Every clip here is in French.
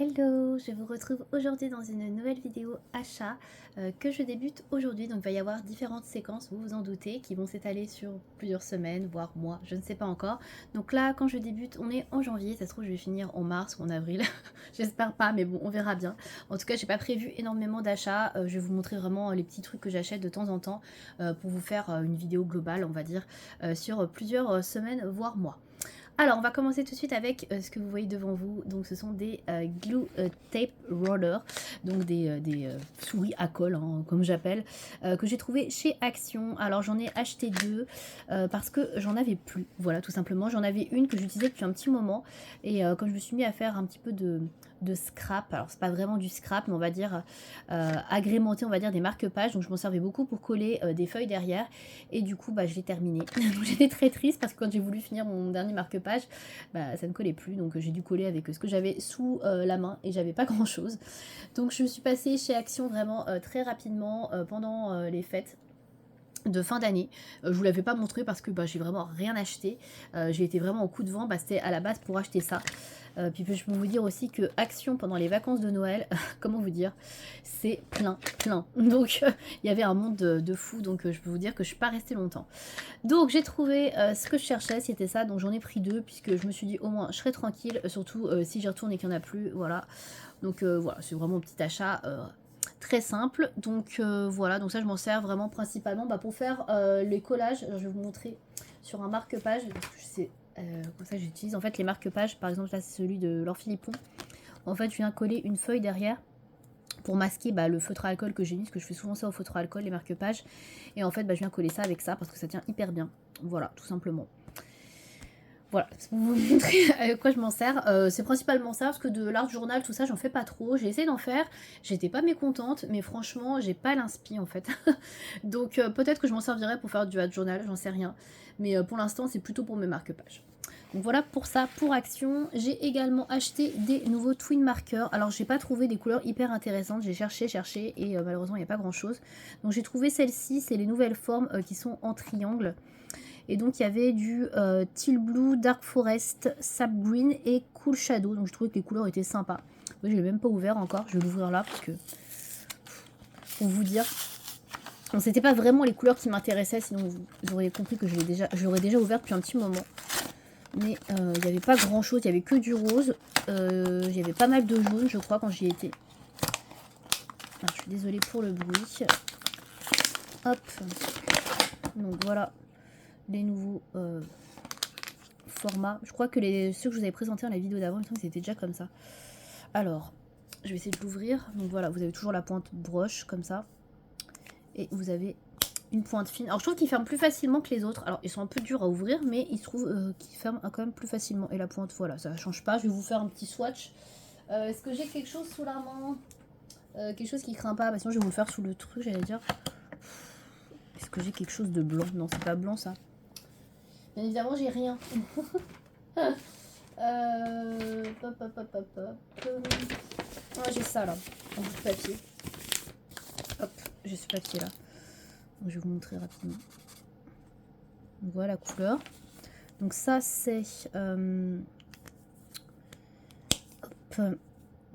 Hello, je vous retrouve aujourd'hui dans une nouvelle vidéo achat que je débute aujourd'hui. Donc il va y avoir différentes séquences, vous vous en doutez, qui vont s'étaler sur plusieurs semaines, voire mois, je ne sais pas encore. Donc là, quand je débute, on est en janvier, ça se trouve je vais finir en mars ou en avril. J'espère pas, mais bon, on verra bien. En tout cas, j'ai pas prévu énormément d'achats. Je vais vous montrer vraiment les petits trucs que j'achète de temps en temps pour vous faire une vidéo globale, on va dire, sur plusieurs semaines, voire mois. Alors, on va commencer tout de suite avec ce que vous voyez devant vous. Donc, ce sont des glue tape rollers, donc des souris à colle, hein, comme j'appelle, que j'ai trouvé chez Action. Alors, j'en ai acheté deux parce que j'en avais plus. Voilà, tout simplement. J'en avais une que j'utilisais depuis un petit moment. Et quand je me suis mis à faire un petit peu de scrap, alors c'est pas vraiment du scrap, mais on va dire agrémenter, on va dire des marque-pages. Donc, je m'en servais beaucoup pour coller des feuilles derrière. Et du coup, bah, je l'ai terminé. Donc, j'étais très triste parce que quand j'ai voulu finir mon dernier marque-page, bah, ça ne collait plus, donc j'ai dû coller avec ce que j'avais sous la main et j'avais pas grand chose. Donc je suis passée chez Action vraiment très rapidement pendant les fêtes de fin d'année. Je vous l'avais pas montré parce que bah, j'ai vraiment rien acheté. J'ai été vraiment au coup de vent, bah, c'était à la base pour acheter ça. Puis je peux vous dire aussi que Action pendant les vacances de Noël, comment vous dire, c'est plein. Donc il y avait un monde de fou, donc je peux vous dire que je suis pas restée longtemps. Donc j'ai trouvé ce que je cherchais, c'était ça, donc j'en ai pris deux puisque je me suis dit au moins je serai tranquille, surtout si j'y retourne et qu'il n'y en a plus, voilà. Donc voilà, c'est vraiment un petit achat très simple, donc voilà, donc ça je m'en sers vraiment principalement bah, pour faire les collages. Alors, je vais vous montrer sur un marque-page, c'est comme ça j'utilise en fait les marque-pages, par exemple là c'est celui de Laure Philippon. En fait je viens coller une feuille derrière pour masquer bah, le feutre à alcool que j'ai mis, parce que je fais souvent ça au feutre à alcool, les marque-pages. Et en fait, bah, je viens coller ça avec ça parce que ça tient hyper bien. Voilà, tout simplement. Voilà, c'est pour vous montrer à quoi je m'en sers. C'est principalement ça, parce que de l'art journal, tout ça, j'en fais pas trop. J'ai essayé d'en faire, j'étais pas mécontente, mais franchement, j'ai pas l'inspi en fait. Donc peut-être que je m'en servirai pour faire du art journal, j'en sais rien. Mais pour l'instant, c'est plutôt pour mes marque-pages. Donc voilà pour ça, pour Action. J'ai également acheté des nouveaux twin markers. Alors j'ai pas trouvé des couleurs hyper intéressantes, j'ai cherché et malheureusement il n'y a pas grand chose. Donc j'ai trouvé celle-ci, c'est les nouvelles formes qui sont en triangle. Et donc il y avait du Teal Blue, Dark Forest, Sap Green et Cool Shadow. Donc je trouvais que les couleurs étaient sympas. Moi je l'ai même pas ouvert encore, je vais l'ouvrir là parce que pour vous dire. Bon, c'était pas vraiment les couleurs qui m'intéressaient, sinon vous auriez compris que je l'aurais déjà ouvert depuis un petit moment. Mais il n'y avait pas grand chose, il n'y avait que du rose. Il y avait pas mal de jaune, je crois, quand j'y étais. Alors, je suis désolée pour le bruit. Hop. Donc voilà les nouveaux formats. Je crois que ceux que je vous avais présentés dans la vidéo d'avant, c'était déjà comme ça. Alors, je vais essayer de l'ouvrir. Donc voilà, vous avez toujours la pointe broche comme ça. Et vous avez une pointe fine. Alors je trouve qu'ils ferment plus facilement que les autres. Alors ils sont un peu durs à ouvrir, mais il se trouve qu'ils ferment quand même plus facilement. Et la pointe, voilà, ça change pas. Je vais vous faire un petit swatch. Est-ce que j'ai quelque chose sous la main, quelque chose qui craint pas? Bah, sinon je vais vous le faire sous le truc, j'allais dire. Est-ce que j'ai quelque chose de blanc? Non, c'est pas blanc ça. Bien évidemment, j'ai rien. Ah, j'ai ça là, en bout de papier. Hop, j'ai ce papier là. Donc, je vais vous montrer rapidement. Donc, voilà la couleur. Donc ça c'est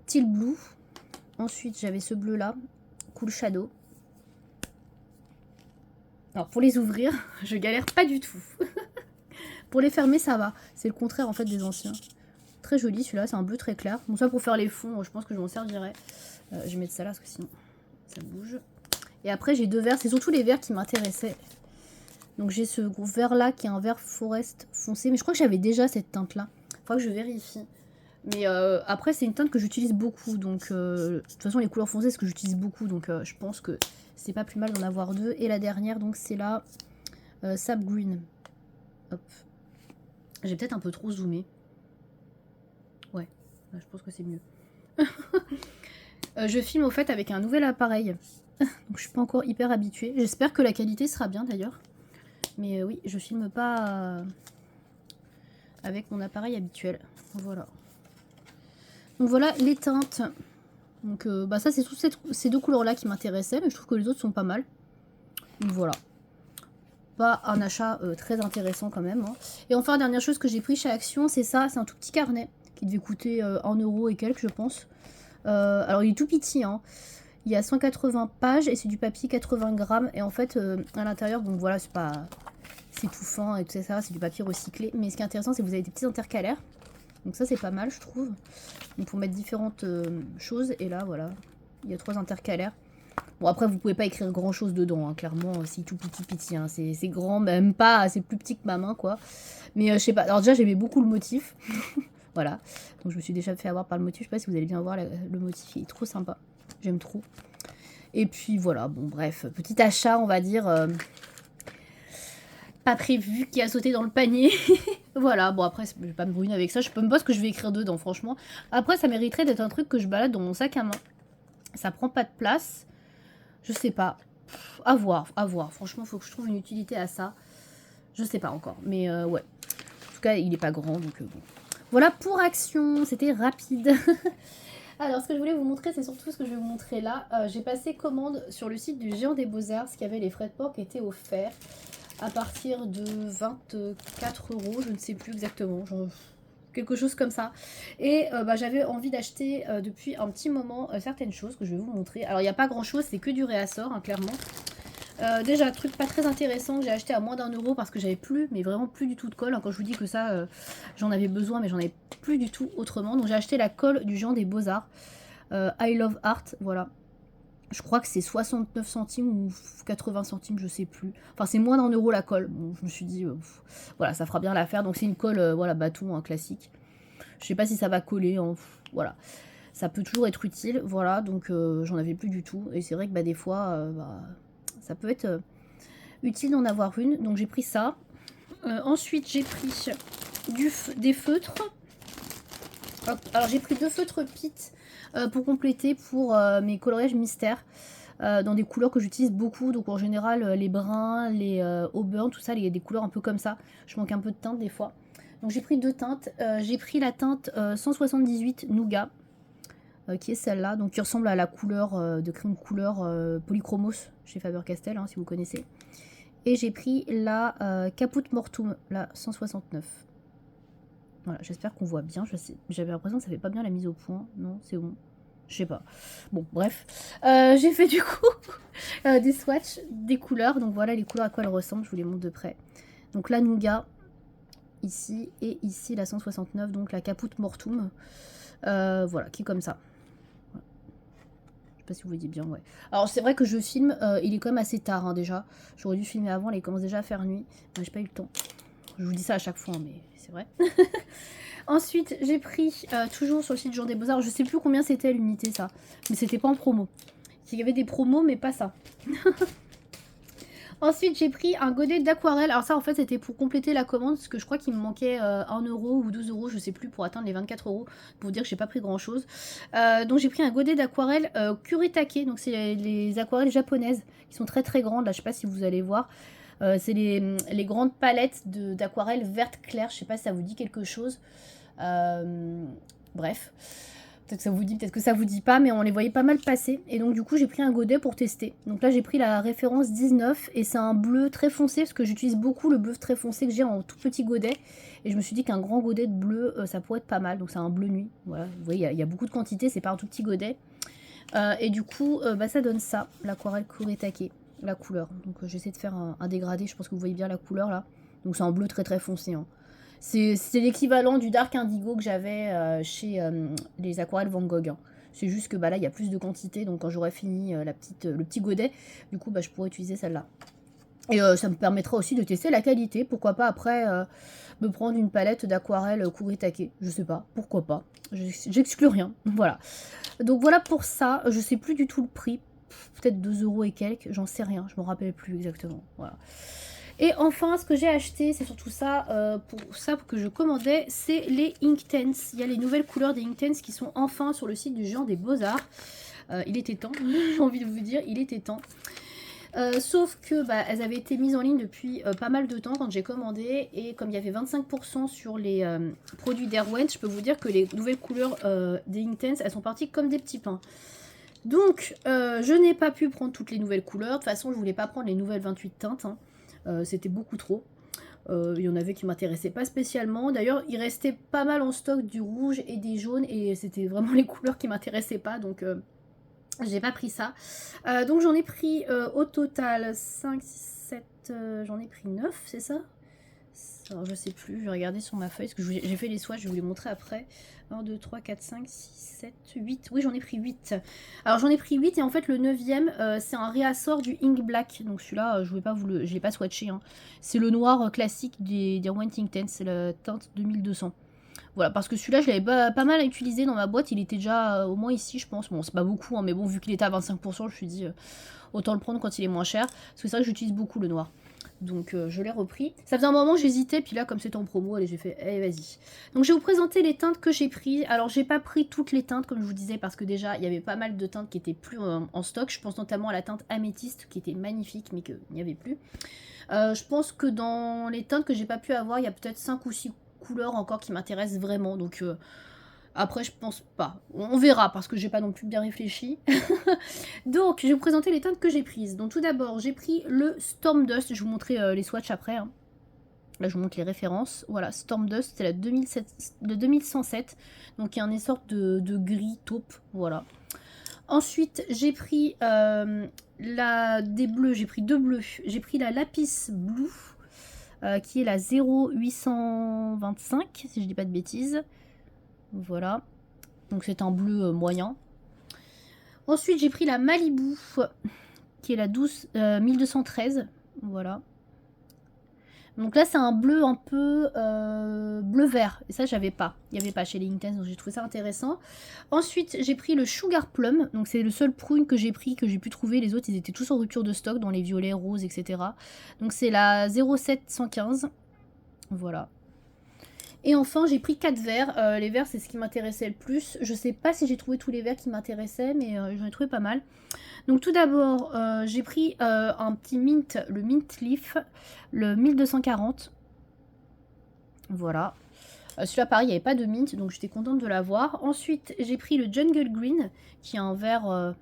Teal Blue. Ensuite j'avais ce bleu là, Cool Shadow. Alors pour les ouvrir, je galère pas du tout. Pour les fermer ça va. C'est le contraire en fait des anciens. Très joli celui-là, c'est un bleu très clair. Bon ça pour faire les fonds, je pense que je m'en servirai. Je vais mettre ça là parce que sinon ça bouge. Et après j'ai deux verres, c'est surtout les verres qui m'intéressaient. Donc j'ai ce gros vert là qui est un vert forest foncé. Mais je crois que j'avais déjà cette teinte là. Faudra que je vérifie. Mais après c'est une teinte que j'utilise beaucoup. Donc de toute façon les couleurs foncées c'est ce que j'utilise beaucoup. Donc je pense que c'est pas plus mal d'en avoir deux. Et la dernière donc c'est la Sap Green. Hop. J'ai peut-être un peu trop zoomé. Ouais, là, je pense que c'est mieux. Je filme au fait avec un nouvel appareil. Donc je suis pas encore hyper habituée. J'espère que la qualité sera bien d'ailleurs. Mais oui, je filme pas avec mon appareil habituel. Voilà. Donc voilà les teintes. Donc bah ça c'est toutes ces deux couleurs là qui m'intéressaient. Mais je trouve que les autres sont pas mal. Donc voilà. Pas un achat très intéressant quand même. Hein. Et enfin dernière chose que j'ai pris chez Action, c'est ça. C'est un tout petit carnet qui devait coûter 1 euro et quelques, je pense. Alors il est tout petit, hein. Il y a 180 pages et c'est du papier 80 grammes. Et en fait, à l'intérieur, donc voilà, c'est pas... c'est tout fin et tout ça, c'est du papier recyclé. Mais ce qui est intéressant, c'est que vous avez des petits intercalaires. Donc ça, c'est pas mal, je trouve. Donc pour mettre différentes choses. Et là, voilà, il y a 3 intercalaires. Bon, après, vous pouvez pas écrire grand chose dedans, hein. Clairement, c'est tout petit, hein. C'est grand, même pas, c'est plus petit que ma main, quoi. Mais je sais pas. Alors déjà, j'aimais beaucoup le motif. Voilà. Donc je me suis déjà fait avoir par le motif. Je sais pas si vous allez bien voir le motif, il est trop sympa. J'aime trop. Et puis voilà, bon bref, petit achat, on va dire, pas prévu, qui a sauté dans le panier. Voilà, bon après, je vais pas me brûler avec ça, je sais même pas ce que je vais écrire dedans, franchement. Après, ça mériterait d'être un truc que je balade dans mon sac à main. Ça prend pas de place, je sais pas. À voir, à voir. Franchement, faut que je trouve une utilité à ça. Je sais pas encore, mais ouais. En tout cas, il est pas grand, donc bon. Voilà pour Action, c'était rapide. Alors, ce que je voulais vous montrer, c'est surtout ce que je vais vous montrer là. J'ai passé commande sur le site du Géant des Beaux-Arts, ce qui avait les frais de port qui étaient offerts à partir de 24 euros, je ne sais plus exactement, genre quelque chose comme ça. Et j'avais envie d'acheter depuis un petit moment certaines choses que je vais vous montrer. Alors, il n'y a pas grand-chose, c'est que du réassort, hein, clairement. Déjà, truc pas très intéressant que j'ai acheté à moins d'1 euro parce que j'avais plus, mais vraiment plus du tout de colle. Quand je vous dis que ça, j'en avais besoin, mais j'en avais plus du tout autrement. Donc j'ai acheté la colle du Géant des Beaux-Arts. I Love Art, voilà. Je crois que c'est 69 centimes ou 80 centimes, je sais plus. Enfin, c'est moins d'1 euro la colle. Bon, je me suis dit, voilà, ça fera bien l'affaire. Donc c'est une colle, voilà, bâton, hein, classique. Je sais pas si ça va coller, hein, voilà. Ça peut toujours être utile, voilà. Donc j'en avais plus du tout. Et c'est vrai que des fois, ça peut être utile d'en avoir une. Donc j'ai pris ça. Ensuite, j'ai pris des feutres. Hop. Alors j'ai pris 2 feutres Pitt pour compléter pour mes coloriages mystères. Dans des couleurs que j'utilise beaucoup. Donc en général, les bruns, les auburn, tout ça, des couleurs un peu comme ça. Je manque un peu de teinte des fois. Donc j'ai pris 2 teintes. J'ai pris la teinte 178 Nougat. Qui est celle-là, donc qui ressemble à la couleur de crème couleur Polychromos chez Faber-Castell, hein, si vous connaissez. Et j'ai pris la Caput Mortuum, la 169. Voilà, j'espère qu'on voit bien. J'avais l'impression que ça fait pas bien la mise au point. Non, c'est bon. Je sais pas. Bon, bref. J'ai fait du coup des swatchs, des couleurs. Donc voilà les couleurs à quoi elles ressemblent. Je vous les montre de près. Donc la Nougat, ici, et ici la 169, donc la Caput Mortuum. Voilà, qui est comme ça. Je sais pas si vous voyez bien, ouais. Alors c'est vrai que je filme, il est quand même assez tard, hein, déjà. J'aurais dû filmer avant, il commence déjà à faire nuit. J'ai pas eu le temps. Je vous dis ça à chaque fois, mais c'est vrai. Ensuite, j'ai pris, toujours sur le site Géant des Beaux-Arts, je sais plus combien c'était l'unité, ça. Mais c'était pas en promo. Il y avait des promos, mais pas ça. Ensuite, j'ai pris un godet d'aquarelle. Alors ça, en fait, c'était pour compléter la commande, parce que je crois qu'il me manquait 1 euro ou 12 euros, je sais plus, pour atteindre les 24 euros, pour vous dire que j'ai pas pris grand-chose. Donc j'ai pris un godet d'aquarelle Kuretake, donc c'est les aquarelles japonaises, qui sont très très grandes, là, je sais pas si vous allez voir. C'est les grandes palettes d'aquarelle verte claire, je sais pas si ça vous dit quelque chose. Bref. Peut-être que ça vous dit, peut-être que ça vous dit pas, mais on les voyait pas mal passer. Et donc du coup j'ai pris un godet pour tester. Donc là j'ai pris la référence 19 et c'est un bleu très foncé parce que j'utilise beaucoup le bleu très foncé que j'ai en tout petit godet. Et je me suis dit qu'un grand godet de bleu ça pourrait être pas mal. Donc c'est un bleu nuit. Voilà, vous voyez il y a beaucoup de quantité, c'est pas un tout petit godet. Et du coup ça donne ça, l'aquarelle Kuretake, la couleur. Donc j'essaie de faire un dégradé, je pense que vous voyez bien la couleur là. Donc c'est un bleu très très foncé, hein. C'est l'équivalent du Dark Indigo que j'avais chez les aquarelles Van Gogh, hein. C'est juste que là, il y a plus de quantité. Donc quand j'aurai fini le petit godet, du coup, je pourrai utiliser celle-là. Et ça me permettra aussi de tester la qualité. Pourquoi pas après me prendre une palette d'aquarelle Kuretake. Je sais pas, pourquoi pas. J'exclus rien. Voilà. Donc voilà pour ça. Je sais plus du tout le prix. Peut-être 2 euros et quelques. J'en sais rien. Je me rappelle plus exactement. Voilà. Et enfin, ce que j'ai acheté, c'est surtout ça, pour ça que je commandais, c'est les Inktense. Il y a les nouvelles couleurs des Inktense qui sont enfin sur le site du Géant des Beaux-Arts. Il était temps, j'ai envie de vous dire, il était temps. Sauf que elles avaient été mises en ligne depuis pas mal de temps quand j'ai commandé. Et comme il y avait 25% sur les produits d'Erwent, je peux vous dire que les nouvelles couleurs des Inktense, elles sont parties comme des petits pains. Donc, je n'ai pas pu prendre toutes les nouvelles couleurs. De toute façon, je voulais pas prendre les nouvelles 28 teintes, hein. C'était beaucoup trop. Il y en avait qui m'intéressaient pas spécialement. D'ailleurs, il restait pas mal en stock du rouge et des jaunes et c'était vraiment les couleurs qui m'intéressaient pas, donc j'ai pas pris ça. Donc j'en ai pris au total 5, 6, 7, j'en ai pris 9, c'est ça? Alors je sais plus, je vais regarder sur ma feuille, parce que j'ai fait les swatchs, je vais vous les montrer après. 1, 2, 3, 4, 5, 6, 7, 8. Oui, j'en ai pris 8. Alors j'en ai pris 8 et en fait le 9e, c'est un réassort du Ink Black. Donc celui-là, je ne l'ai pas swatché. Hein. C'est le noir classique des Wanting Ten, c'est la teinte 2200. Voilà, parce que celui-là, je l'avais pas mal utilisé dans ma boîte. Il était déjà au moins ici, je pense. Bon, c'est pas beaucoup, hein, mais bon, vu qu'il était à 25%, je me suis dit, autant le prendre quand il est moins cher. Parce que c'est vrai que j'utilise beaucoup le noir. Donc je l'ai repris. Ça faisait un moment que j'hésitais, puis là comme c'était en promo, allez j'ai fait, allez vas-y. Donc je vais vous présenter les teintes que j'ai pris. Alors j'ai pas pris toutes les teintes comme je vous disais parce que déjà il y avait pas mal de teintes qui étaient plus en stock. Je pense notamment à la teinte améthyste qui était magnifique mais qu'il n'y avait plus. Je pense que dans les teintes que j'ai pas pu avoir, il y a peut-être 5 ou 6 couleurs encore qui m'intéressent vraiment. Donc après, je pense pas. On verra parce que j'ai pas non plus bien réfléchi. Donc, je vais vous présenter les teintes que j'ai prises. Donc, tout d'abord, j'ai pris le Storm Dust. Je vais vous montrer les swatchs après. Hein. Là, je vous montre les références. Voilà, Storm Dust, c'est la 2107. Donc, il y a une sorte de gris taupe. Voilà. Ensuite, j'ai pris des bleus. J'ai pris 2 bleus. J'ai pris la Lapis Blue, qui est la 0825, si je dis pas de bêtises. Voilà, donc c'est un bleu moyen. Ensuite j'ai pris la Malibu qui est la 1213. Voilà. Donc là c'est un bleu un peu bleu vert. Et ça j'avais pas. Il n'y avait pas chez les Intense, donc j'ai trouvé ça intéressant. Ensuite j'ai pris le Sugar Plum. Donc c'est le seul prune que j'ai pris, que j'ai pu trouver. Les autres ils étaient tous en rupture de stock dans les violets, roses, etc. Donc c'est la 0715. Voilà. Et enfin, j'ai pris 4 verres. Les verres, c'est ce qui m'intéressait le plus. Je sais pas si j'ai trouvé tous les verres qui m'intéressaient, mais j'en ai trouvé pas mal. Donc tout d'abord, j'ai pris un petit mint, le Mint Leaf, le 1240. Voilà. Celui-là, pareil, il n'y avait pas de mint, donc j'étais contente de l'avoir. Ensuite, j'ai pris le Jungle Green, qui est un verre...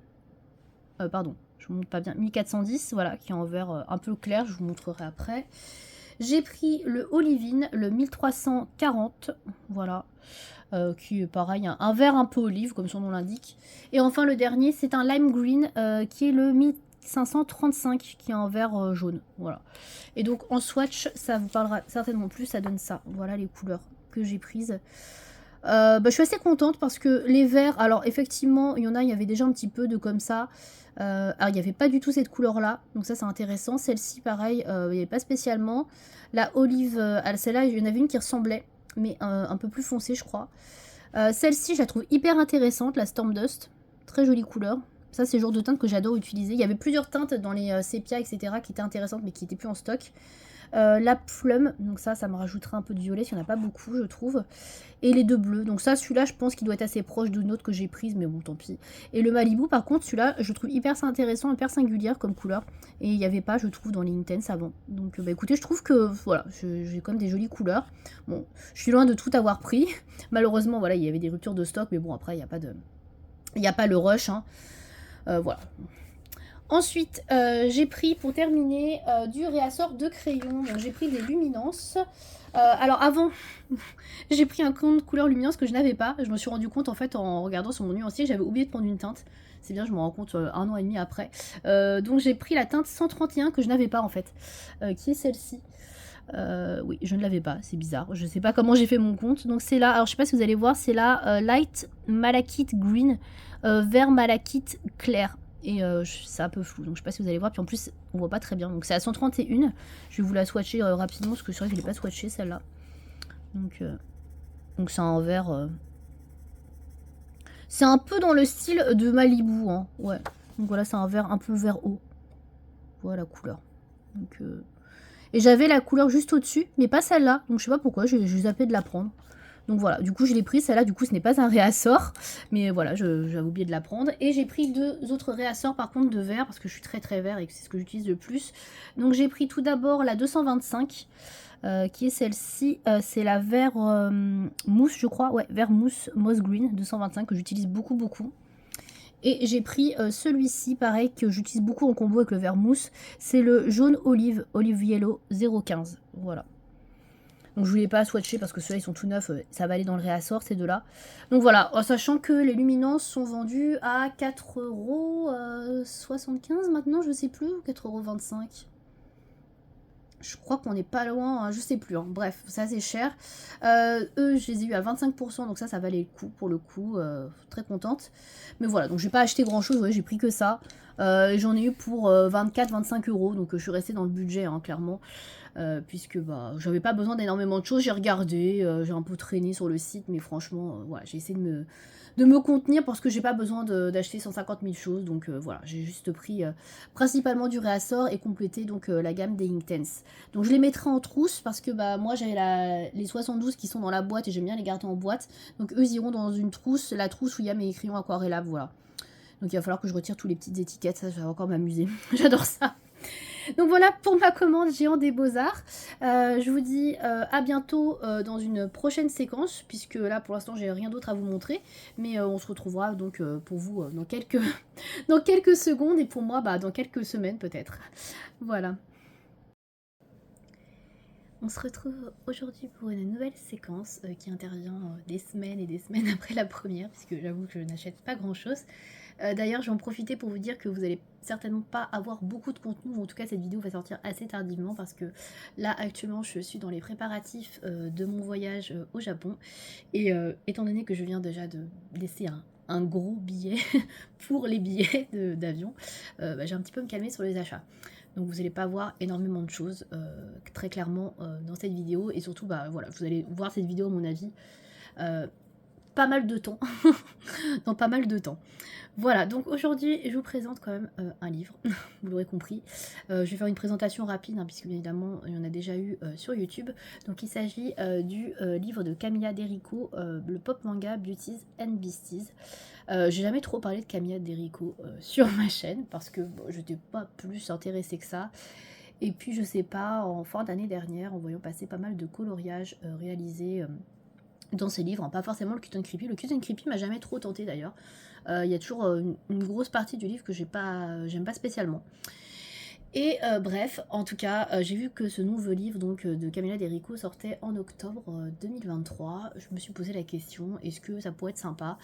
pardon, je vous montre pas bien. 1410, voilà, qui est un verre un peu clair, je vous montrerai après. J'ai pris le Olivine, le 1340, voilà, qui est pareil, un vert un peu olive, comme son nom l'indique. Et enfin le dernier, c'est un Lime Green, qui est le 1535, qui est un vert jaune, voilà. Et donc en swatch, ça vous parlera certainement plus, ça donne ça. Voilà les couleurs que j'ai prises. Je suis assez contente parce que les verts, alors effectivement, il y avait déjà un petit peu de comme ça. Alors il n'y avait pas du tout cette couleur là, donc ça c'est intéressant. Celle-ci pareil, il n'y avait pas spécialement. La olive, celle-là il y en avait une qui ressemblait, mais un peu plus foncée je crois. Celle-ci je la trouve hyper intéressante, la Storm Dust, très jolie couleur. Ça c'est le genre de teinte que j'adore utiliser. Il y avait plusieurs teintes dans les sépia etc qui étaient intéressantes mais qui n'étaient plus en stock. La Plum, donc ça me rajoutera un peu de violet, il n'y en a pas beaucoup je trouve. Et les 2 bleus, donc ça celui-là je pense qu'il doit être assez proche d'une autre que j'ai prise, mais bon tant pis. Et le Malibu par contre celui-là je trouve hyper intéressant, hyper singulière comme couleur. Et il n'y avait pas je trouve dans les Intense avant. Donc bah écoutez je trouve que voilà, j'ai quand même des jolies couleurs. Bon je suis loin de tout avoir pris. Malheureusement voilà il y avait des ruptures de stock, mais bon après il n'y a pas le rush. Hein. Voilà. Ensuite, j'ai pris, pour terminer, du réassort de crayon. Donc j'ai pris des luminances. Alors avant, j'ai pris un compte couleur luminance que je n'avais pas. Je me suis rendu compte en fait en regardant sur mon nuancier que j'avais oublié de prendre une teinte. C'est bien, je me rends compte 1 an et demi après. Donc j'ai pris la teinte 131 que je n'avais pas en fait, qui est celle-ci. Oui, je ne l'avais pas, c'est bizarre. Je ne sais pas comment j'ai fait mon compte. Donc c'est là, alors je sais pas si vous allez voir, c'est là Light Malachite Green, vert malachite clair. Et c'est un peu flou, donc je sais pas si vous allez voir. Puis en plus, on voit pas très bien. Donc c'est à 131. Je vais vous la swatcher rapidement parce que c'est vrai que je l'ai pas swatché celle-là. Donc c'est un vert. C'est un peu dans le style de Malibu, hein. Ouais. Donc voilà, c'est un vert un peu vert haut. Voilà la couleur. Donc et j'avais la couleur juste au-dessus, mais pas celle-là. Donc je sais pas pourquoi, j'ai zappé de la prendre. Donc voilà, du coup je l'ai pris, celle-là du coup ce n'est pas un réassort, mais voilà, j'avais oublié de la prendre. Et j'ai pris 2 autres réassorts par contre de verre, parce que je suis très vert et que c'est ce que j'utilise le plus. Donc j'ai pris tout d'abord la 225, qui est celle-ci, c'est la vert mousse je crois, ouais, vert mousse Moss Green 225 que j'utilise beaucoup. Et j'ai pris celui-ci, pareil, que j'utilise beaucoup en combo avec le vert mousse, c'est le jaune olive, olive yellow 015, voilà. Donc je voulais pas swatcher parce que ceux-là ils sont tout neufs, ça va aller dans le réassort ces deux-là. Donc voilà, en sachant que les luminances sont vendus à 4,75 € maintenant, je sais plus, ou 4,25 €. Je crois qu'on n'est pas loin, hein, je sais plus, hein. Bref, c'est assez cher. Eux, je les ai eu à 25%, donc ça valait le coup, pour le coup, très contente. Mais voilà, donc j'ai pas acheté grand chose, ouais, j'ai pris que ça. J'en ai eu pour 24-25 €, donc je suis restée dans le budget, hein, clairement. Puisque bah, j'avais pas besoin d'énormément de choses, j'ai regardé, j'ai un peu traîné sur le site, mais franchement, voilà, j'ai essayé de me contenir parce que j'ai pas besoin d'acheter 150 000 choses, donc voilà, j'ai juste pris principalement du réassort et complété donc la gamme des Inktense. Donc je les mettrai en trousse parce que bah moi j'avais les 72 qui sont dans la boîte et j'aime bien les garder en boîte, donc eux ils iront dans une trousse, la trousse où il y a mes crayons aquarellables, voilà. Donc il va falloir que je retire toutes les petites étiquettes, ça va encore m'amuser, j'adore ça. Donc voilà pour ma commande Géant des Beaux-Arts. Je vous dis à bientôt dans une prochaine séquence, puisque là pour l'instant j'ai rien d'autre à vous montrer. Mais on se retrouvera donc pour vous dans quelques... dans quelques secondes et pour moi bah, dans quelques semaines peut-être. Voilà. On se retrouve aujourd'hui pour une nouvelle séquence qui intervient des semaines et des semaines après la première, puisque j'avoue que je n'achète pas grand chose. D'ailleurs, je vais en profiter pour vous dire que vous n'allez certainement pas avoir beaucoup de contenu, ou en tout cas cette vidéo va sortir assez tardivement parce que là actuellement je suis dans les préparatifs de mon voyage au Japon et étant donné que je viens déjà de laisser un gros billet pour les billets d'avion, bah, j'ai un petit peu me calmer sur les achats. Donc vous n'allez pas voir énormément de choses très clairement dans cette vidéo et surtout bah voilà, vous allez voir cette vidéo à mon avis pas mal de temps, dans pas mal de temps. Voilà, donc aujourd'hui, je vous présente quand même un livre, vous l'aurez compris. Je vais faire une présentation rapide, hein, puisque bien évidemment, il y en a déjà eu sur YouTube. Donc il s'agit du livre de Camilla Derrico, le pop manga Beauties and Beasties. J'ai jamais trop parlé de Camilla Derrico sur ma chaîne, parce que bon, je n'étais pas plus intéressée que ça. Et puis je sais pas, en fin d'année dernière, en voyant passer pas mal de coloriages réalisés dans ces livres, hein, pas forcément le Cute and Creepy. Le Cute and Creepy m'a jamais trop tenté d'ailleurs. Il y a toujours une grosse partie du livre que j'aime pas spécialement. Et bref, en tout cas, j'ai vu que ce nouveau livre donc, de Camilla Derrico sortait en octobre 2023. Je me suis posé la question, est-ce que ça pourrait être sympa?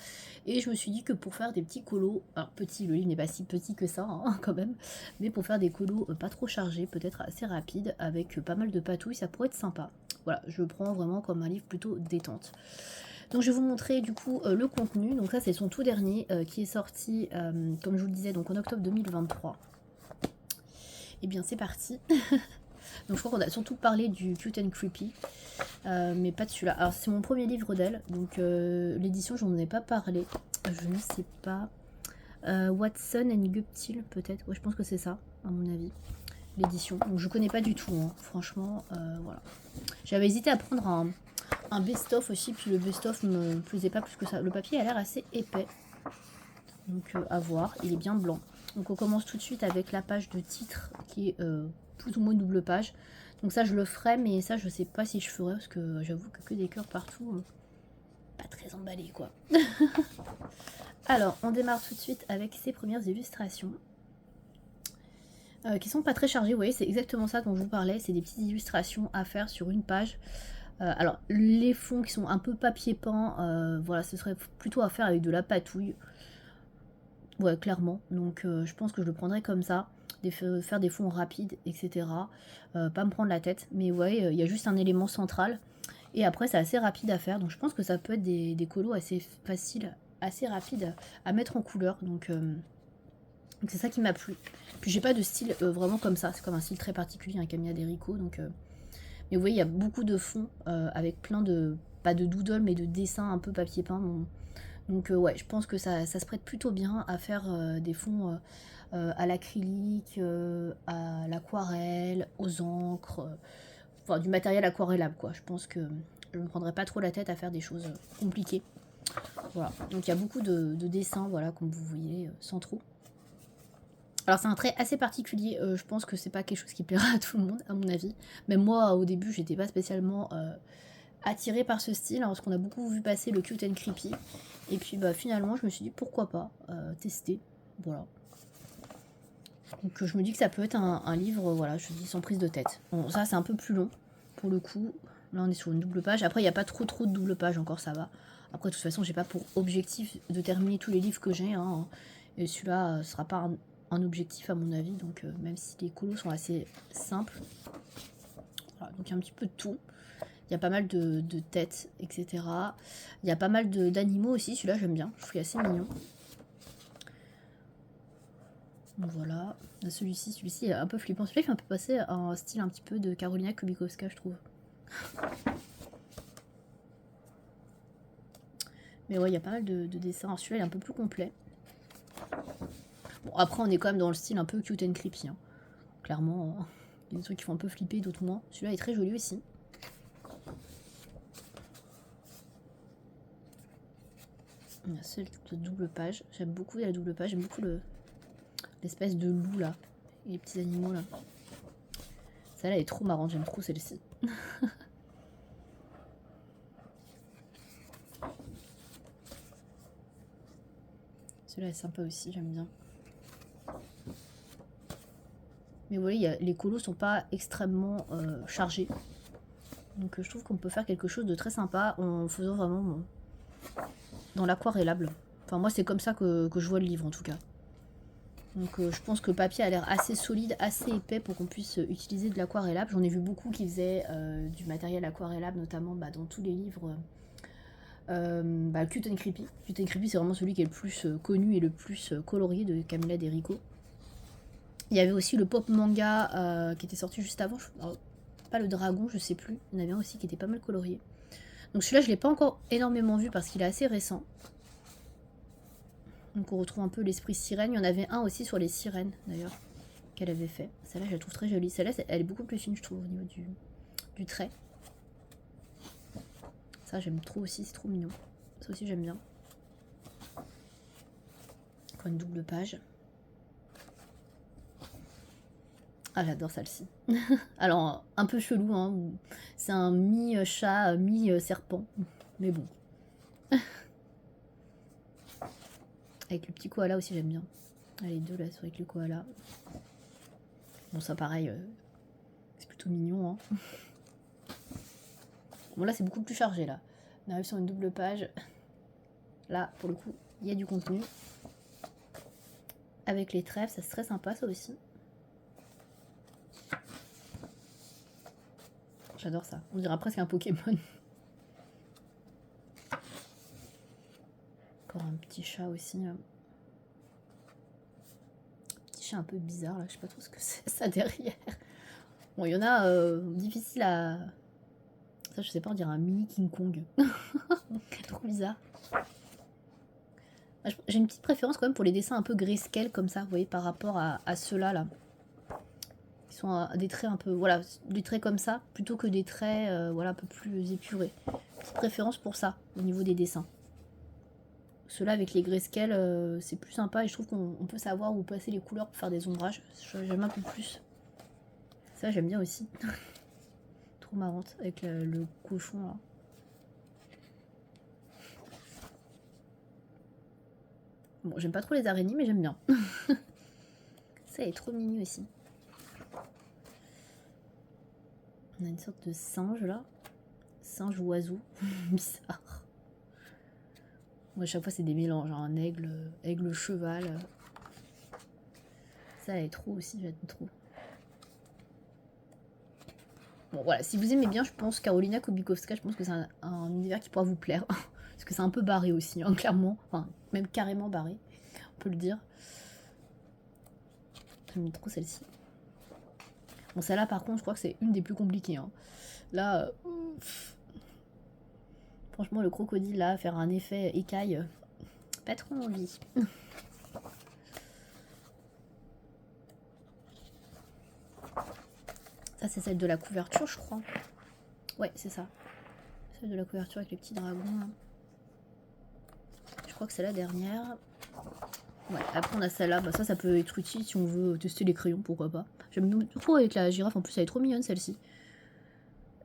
Et je me suis dit que pour faire des petits colos, alors petit, le livre n'est pas si petit que ça hein, quand même, mais pour faire des colos pas trop chargés, peut-être assez rapides, avec pas mal de patouilles, ça pourrait être sympa. Voilà, je le prends vraiment comme un livre plutôt détente. Donc je vais vous montrer du coup le contenu. Donc ça c'est son tout dernier qui est sorti, comme je vous le disais, donc en octobre 2023. Et bien c'est parti. Donc je crois qu'on a surtout parlé du Cute and Creepy, mais pas de celui-là. Alors c'est mon premier livre d'elle, donc l'édition je n'en ai pas parlé. Je ne sais pas. Watson and Guptil peut-être. Ouais, je pense que c'est ça, à mon avis. L'édition. Donc je connais pas du tout, hein. Franchement, voilà. J'avais hésité à prendre un best-of aussi, puis le best-of me plaisait pas plus que ça. Le papier a l'air assez épais, donc à voir. Il est bien blanc. Donc on commence tout de suite avec la page de titre qui est plus ou moins une double page. Donc ça je le ferai, mais ça je sais pas si je ferai parce que j'avoue que des cœurs partout, pas très emballé quoi. Alors on démarre tout de suite avec ces premières illustrations. Qui sont pas très chargées, vous voyez c'est exactement ça dont je vous parlais, c'est des petites illustrations à faire sur une page. Alors les fonds qui sont un peu papier peint, voilà ce serait plutôt à faire avec de la patouille. Ouais clairement, donc je pense que je le prendrai comme ça, faire des fonds rapides etc. Pas me prendre la tête, mais ouais il y a juste un élément central et après c'est assez rapide à faire, donc je pense que ça peut être des colos assez faciles, assez rapides à mettre en couleur, donc c'est ça qui m'a plu. Puis j'ai pas de style vraiment comme ça, c'est comme un style très particulier, un Camilla Derrico, donc mais vous voyez il y a beaucoup de fonds avec plein de, pas de doodle mais de dessins un peu papier peint, bon. Donc ouais je pense que ça se prête plutôt bien à faire des fonds à l'acrylique, à l'aquarelle, aux encres, enfin du matériel aquarellable quoi. Je pense que je ne me prendrai pas trop la tête à faire des choses compliquées. Voilà, donc il y a beaucoup de dessins, voilà, comme vous voyez, sans trop. Alors c'est un trait assez particulier, je pense que c'est pas quelque chose qui plaira à tout le monde, à mon avis. Même moi, au début, j'étais pas spécialement attirée par ce style, parce qu'on a beaucoup vu passer le Cute and Creepy. Et puis bah, finalement, je me suis dit pourquoi pas tester, voilà. Donc je me dis que ça peut être un livre, voilà, je dis sans prise de tête. Bon, ça c'est un peu plus long, pour le coup. Là on est sur une double page. Après il n'y a pas trop de double page encore, ça va. Après de toute façon j'ai pas pour objectif de terminer tous les livres que j'ai. Hein. Et celui-là ne sera pas un objectif à mon avis. Donc même si les colos sont assez simples. Voilà, donc il y a un petit peu de tout. Il y a pas mal de têtes, etc. Il y a pas mal d'animaux aussi. Celui-là j'aime bien. Je trouve qu'il est assez mignon. Donc voilà. Celui-ci est un peu flippant. Celui-là il fait un peu passer à un style un petit peu de Karolina Kubikowska, je trouve. Mais ouais, il y a pas mal de dessins. Celui-là, il est un peu plus complet. Bon, après, on est quand même dans le style un peu cute and creepy. Hein. Clairement, il y a des trucs qui font un peu flipper, d'autres moins. Celui-là est très joli aussi. Il y a cette double page. J'aime beaucoup la double page. J'aime beaucoup l'espèce de loup, là. Et les petits animaux, là. Celle-là est trop marrante. J'aime trop celle-ci. Celui-là est sympa aussi, j'aime bien. Mais vous voyez, les colos sont pas extrêmement chargés. Donc je trouve qu'on peut faire quelque chose de très sympa en faisant vraiment dans l'aquarellable. Enfin moi c'est comme ça que je vois le livre en tout cas. Donc je pense que le papier a l'air assez solide, assez épais pour qu'on puisse utiliser de l'aquarellable. J'en ai vu beaucoup qui faisaient du matériel aquarellable, notamment dans tous les livres Cute and Creepy. Cute and Creepy c'est vraiment celui qui est le plus connu et le plus colorié de Camilla Derico. Il y avait aussi le pop manga qui était sorti juste avant. Alors, pas le dragon, je sais plus. Il y en avait un aussi qui était pas mal colorié. Donc celui-là, je ne l'ai pas encore énormément vu parce qu'il est assez récent. Donc on retrouve un peu l'esprit sirène. Il y en avait un aussi sur les sirènes, d'ailleurs, qu'elle avait fait. Celle-là, je la trouve très jolie. Celle-là, elle est beaucoup plus fine, je trouve, au niveau du trait. Ça, j'aime trop aussi, c'est trop mignon. Ça aussi, j'aime bien. Encore une double page. Ah, j'adore celle-ci. Alors, un peu chelou, hein. C'est un mi-chat, mi-serpent. Mais bon. Avec le petit koala aussi, j'aime bien. Ah, les deux, là, sont avec le koala. Bon, ça, pareil, c'est plutôt mignon, hein. Bon, là, c'est beaucoup plus chargé, là. On arrive sur une double page. Là, pour le coup, il y a du contenu. Avec les trèfles, ça c'est très sympa, ça aussi. J'adore ça. On dirait presque un Pokémon. Encore un petit chat aussi. Petit chat un peu bizarre, là. Je sais pas trop ce que c'est, ça, derrière. Bon, il y en a difficile à... Ça, je sais pas, on dirait un mini King Kong. Trop bizarre. J'ai une petite préférence quand même pour les dessins un peu grayscale comme ça, vous voyez, par rapport à ceux-là, là. Ils sont à des traits un peu... Voilà, des traits comme ça, plutôt que des traits voilà, un peu plus épurés. Petite préférence pour ça, au niveau des dessins. Ceux-là, avec les grayscale, c'est plus sympa et je trouve qu'on peut savoir où passer les couleurs pour faire des ombrages. J'aime un peu plus. Ça, j'aime bien aussi. Trop marrante, avec le cochon, là. Bon, j'aime pas trop les araignées, mais j'aime bien. Ça, est trop mignon aussi. On a une sorte de singe, là. Singe ou oiseau. Bizarre. Moi, à chaque fois, c'est des mélanges. Hein. Un aigle cheval. Ça, elle est trop aussi, j'aime trop. Bon, voilà. Si vous aimez bien, je pense, Karolina Kubikowska, je pense que c'est un univers qui pourra vous plaire. Parce que c'est un peu barré aussi, hein, clairement. Enfin, même carrément barré, on peut le dire. J'aime trop celle-ci. Bon, celle-là, par contre, je crois que c'est une des plus compliquées. Hein. Là, franchement, le crocodile, là, faire un effet écaille, pas trop envie. Ça, c'est celle de la couverture, je crois. Ouais, c'est ça. Celle de la couverture avec les petits dragons. Là. Je crois que c'est la dernière. Ouais, après on a celle-là. Bah, ça peut être utile si on veut tester les crayons, pourquoi pas. J'aime trop avec la girafe. En plus, elle est trop mignonne, celle-ci.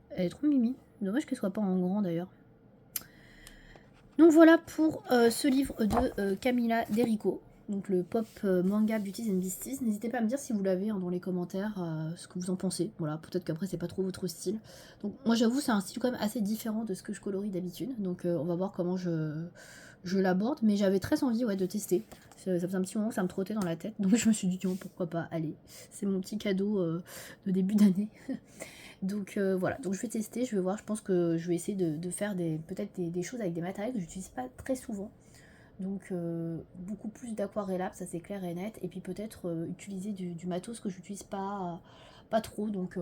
Elle est trop mimi. Dommage qu'elle soit pas en grand, d'ailleurs. Donc voilà pour ce livre de Camilla Derico. Donc le Pop Manga Beauties and Beasties. N'hésitez pas à me dire si vous l'avez dans les commentaires, ce que vous en pensez. Voilà, peut-être qu'après c'est pas trop votre style. Donc moi j'avoue c'est un style quand même assez différent de ce que je colorie d'habitude. Donc on va voir comment je l'aborde. Mais j'avais très envie de tester. Ça faisait un petit moment que ça me trottait dans la tête. Donc je me suis dit tiens, pourquoi pas, allez. C'est mon petit cadeau de début d'année. Donc voilà, donc je vais tester, je vais voir. Je pense que je vais essayer de faire peut-être des choses avec des matériels que j'utilise pas très souvent. Donc beaucoup plus d'aquarellable, ça c'est clair et net. Et puis peut-être utiliser du matos que j'utilise pas trop. Donc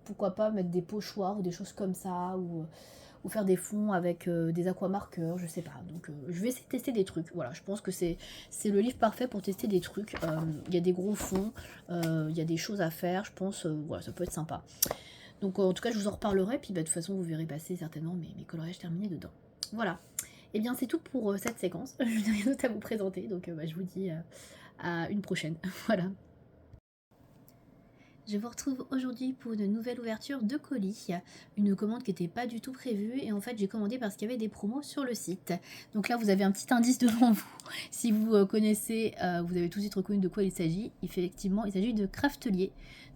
pourquoi pas mettre des pochoirs ou des choses comme ça. Ou faire des fonds avec des aquamarqueurs, je sais pas. Donc je vais essayer de tester des trucs. Voilà, je pense que c'est le livre parfait pour tester des trucs. Il y a des gros fonds, il y a des choses à faire, je pense. Voilà, ça peut être sympa. Donc en tout cas, je vous en reparlerai. Puis de toute façon, vous verrez passer certainement mes coloriages terminés dedans. Voilà. Et bien c'est tout pour cette séquence. Je n'ai rien d'autre à vous présenter. Donc je vous dis à une prochaine. Voilà. Je vous retrouve aujourd'hui pour une nouvelle ouverture de colis, une commande qui n'était pas du tout prévue et en fait j'ai commandé parce qu'il y avait des promos sur le site. Donc là vous avez un petit indice devant vous, si vous connaissez, vous avez tout de suite reconnu de quoi il s'agit. Effectivement il s'agit de Craftelier,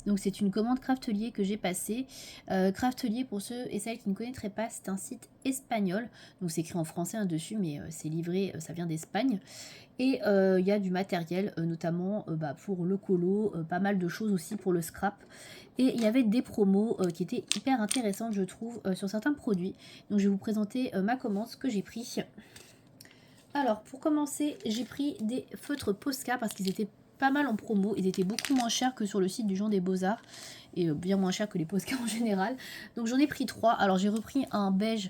donc c'est une commande Craftelier que j'ai passée. Craftelier, pour ceux et celles qui ne connaîtraient pas, c'est un site espagnol, donc c'est écrit en français dessus mais c'est livré, ça vient d'Espagne. Et il y a du matériel, notamment pour le colo, pas mal de choses aussi pour le scrap. Et il y avait des promos qui étaient hyper intéressantes, je trouve, sur certains produits. Donc je vais vous présenter ma commande, ce que j'ai pris. Alors pour commencer, j'ai pris des feutres Posca parce qu'ils étaient pas mal en promo. Ils étaient beaucoup moins chers que sur le site du Jean des Beaux-Arts. Et bien moins chers que les Posca en général. Donc j'en ai pris 3. Alors j'ai repris un beige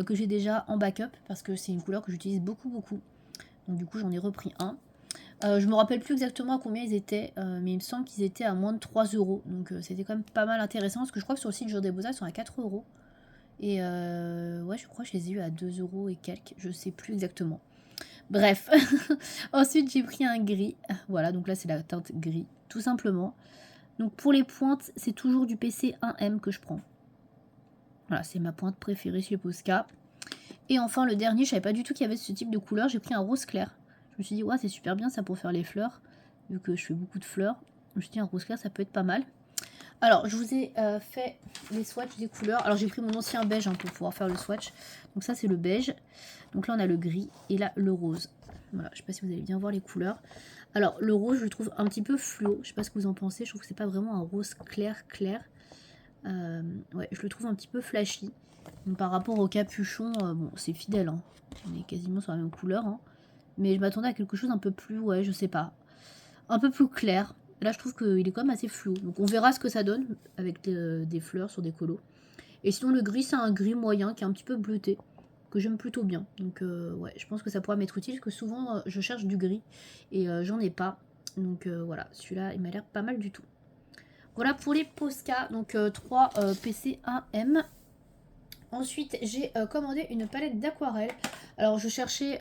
que j'ai déjà en backup parce que c'est une couleur que j'utilise beaucoup. Donc du coup j'en ai repris un. Je me rappelle plus exactement à combien ils étaient, mais il me semble qu'ils étaient à moins de 3 euros. Donc c'était quand même pas mal intéressant parce que je crois que sur le site Jour des Beaux-Arts ils sont à 4 euros. Et ouais, je crois que je les ai eu à 2 euros et quelques, je sais plus exactement. Bref, ensuite j'ai pris un gris. Voilà, donc là c'est la teinte gris, tout simplement. Donc pour les pointes, c'est toujours du PC 1M que je prends. Voilà, c'est ma pointe préférée chez Posca. Et enfin le dernier, je savais pas du tout qu'il y avait ce type de couleur, j'ai pris un rose clair. Je me suis dit, ouais, c'est super bien ça pour faire les fleurs, vu que je fais beaucoup de fleurs. Je me suis dit, un rose clair, ça peut être pas mal. Alors, je vous ai fait les swatchs des couleurs. Alors, j'ai pris mon ancien beige pour pouvoir faire le swatch. Donc ça, c'est le beige. Donc là, on a le gris et là, le rose. Voilà, je sais pas si vous allez bien voir les couleurs. Alors, le rose, je le trouve un petit peu fluo. Je sais pas ce que vous en pensez. Je trouve que c'est pas vraiment un rose clair. Ouais, je le trouve un petit peu flashy. Donc, par rapport au capuchon, bon, c'est fidèle. Hein. On est quasiment sur la même couleur. Hein. Mais je m'attendais à quelque chose un peu plus, ouais, je sais pas, un peu plus clair. Là, je trouve qu'il est quand même assez flou. Donc, on verra ce que ça donne avec des fleurs sur des colos. Et sinon, le gris, c'est un gris moyen qui est un petit peu bleuté, que j'aime plutôt bien. Donc, ouais, je pense que ça pourra m'être utile, parce que souvent, je cherche du gris et j'en ai pas. Donc, voilà, celui-là, il m'a l'air pas mal du tout. Voilà pour les Posca, donc 3 PC 1M. Ensuite, j'ai commandé une palette d'aquarelle. Alors, je cherchais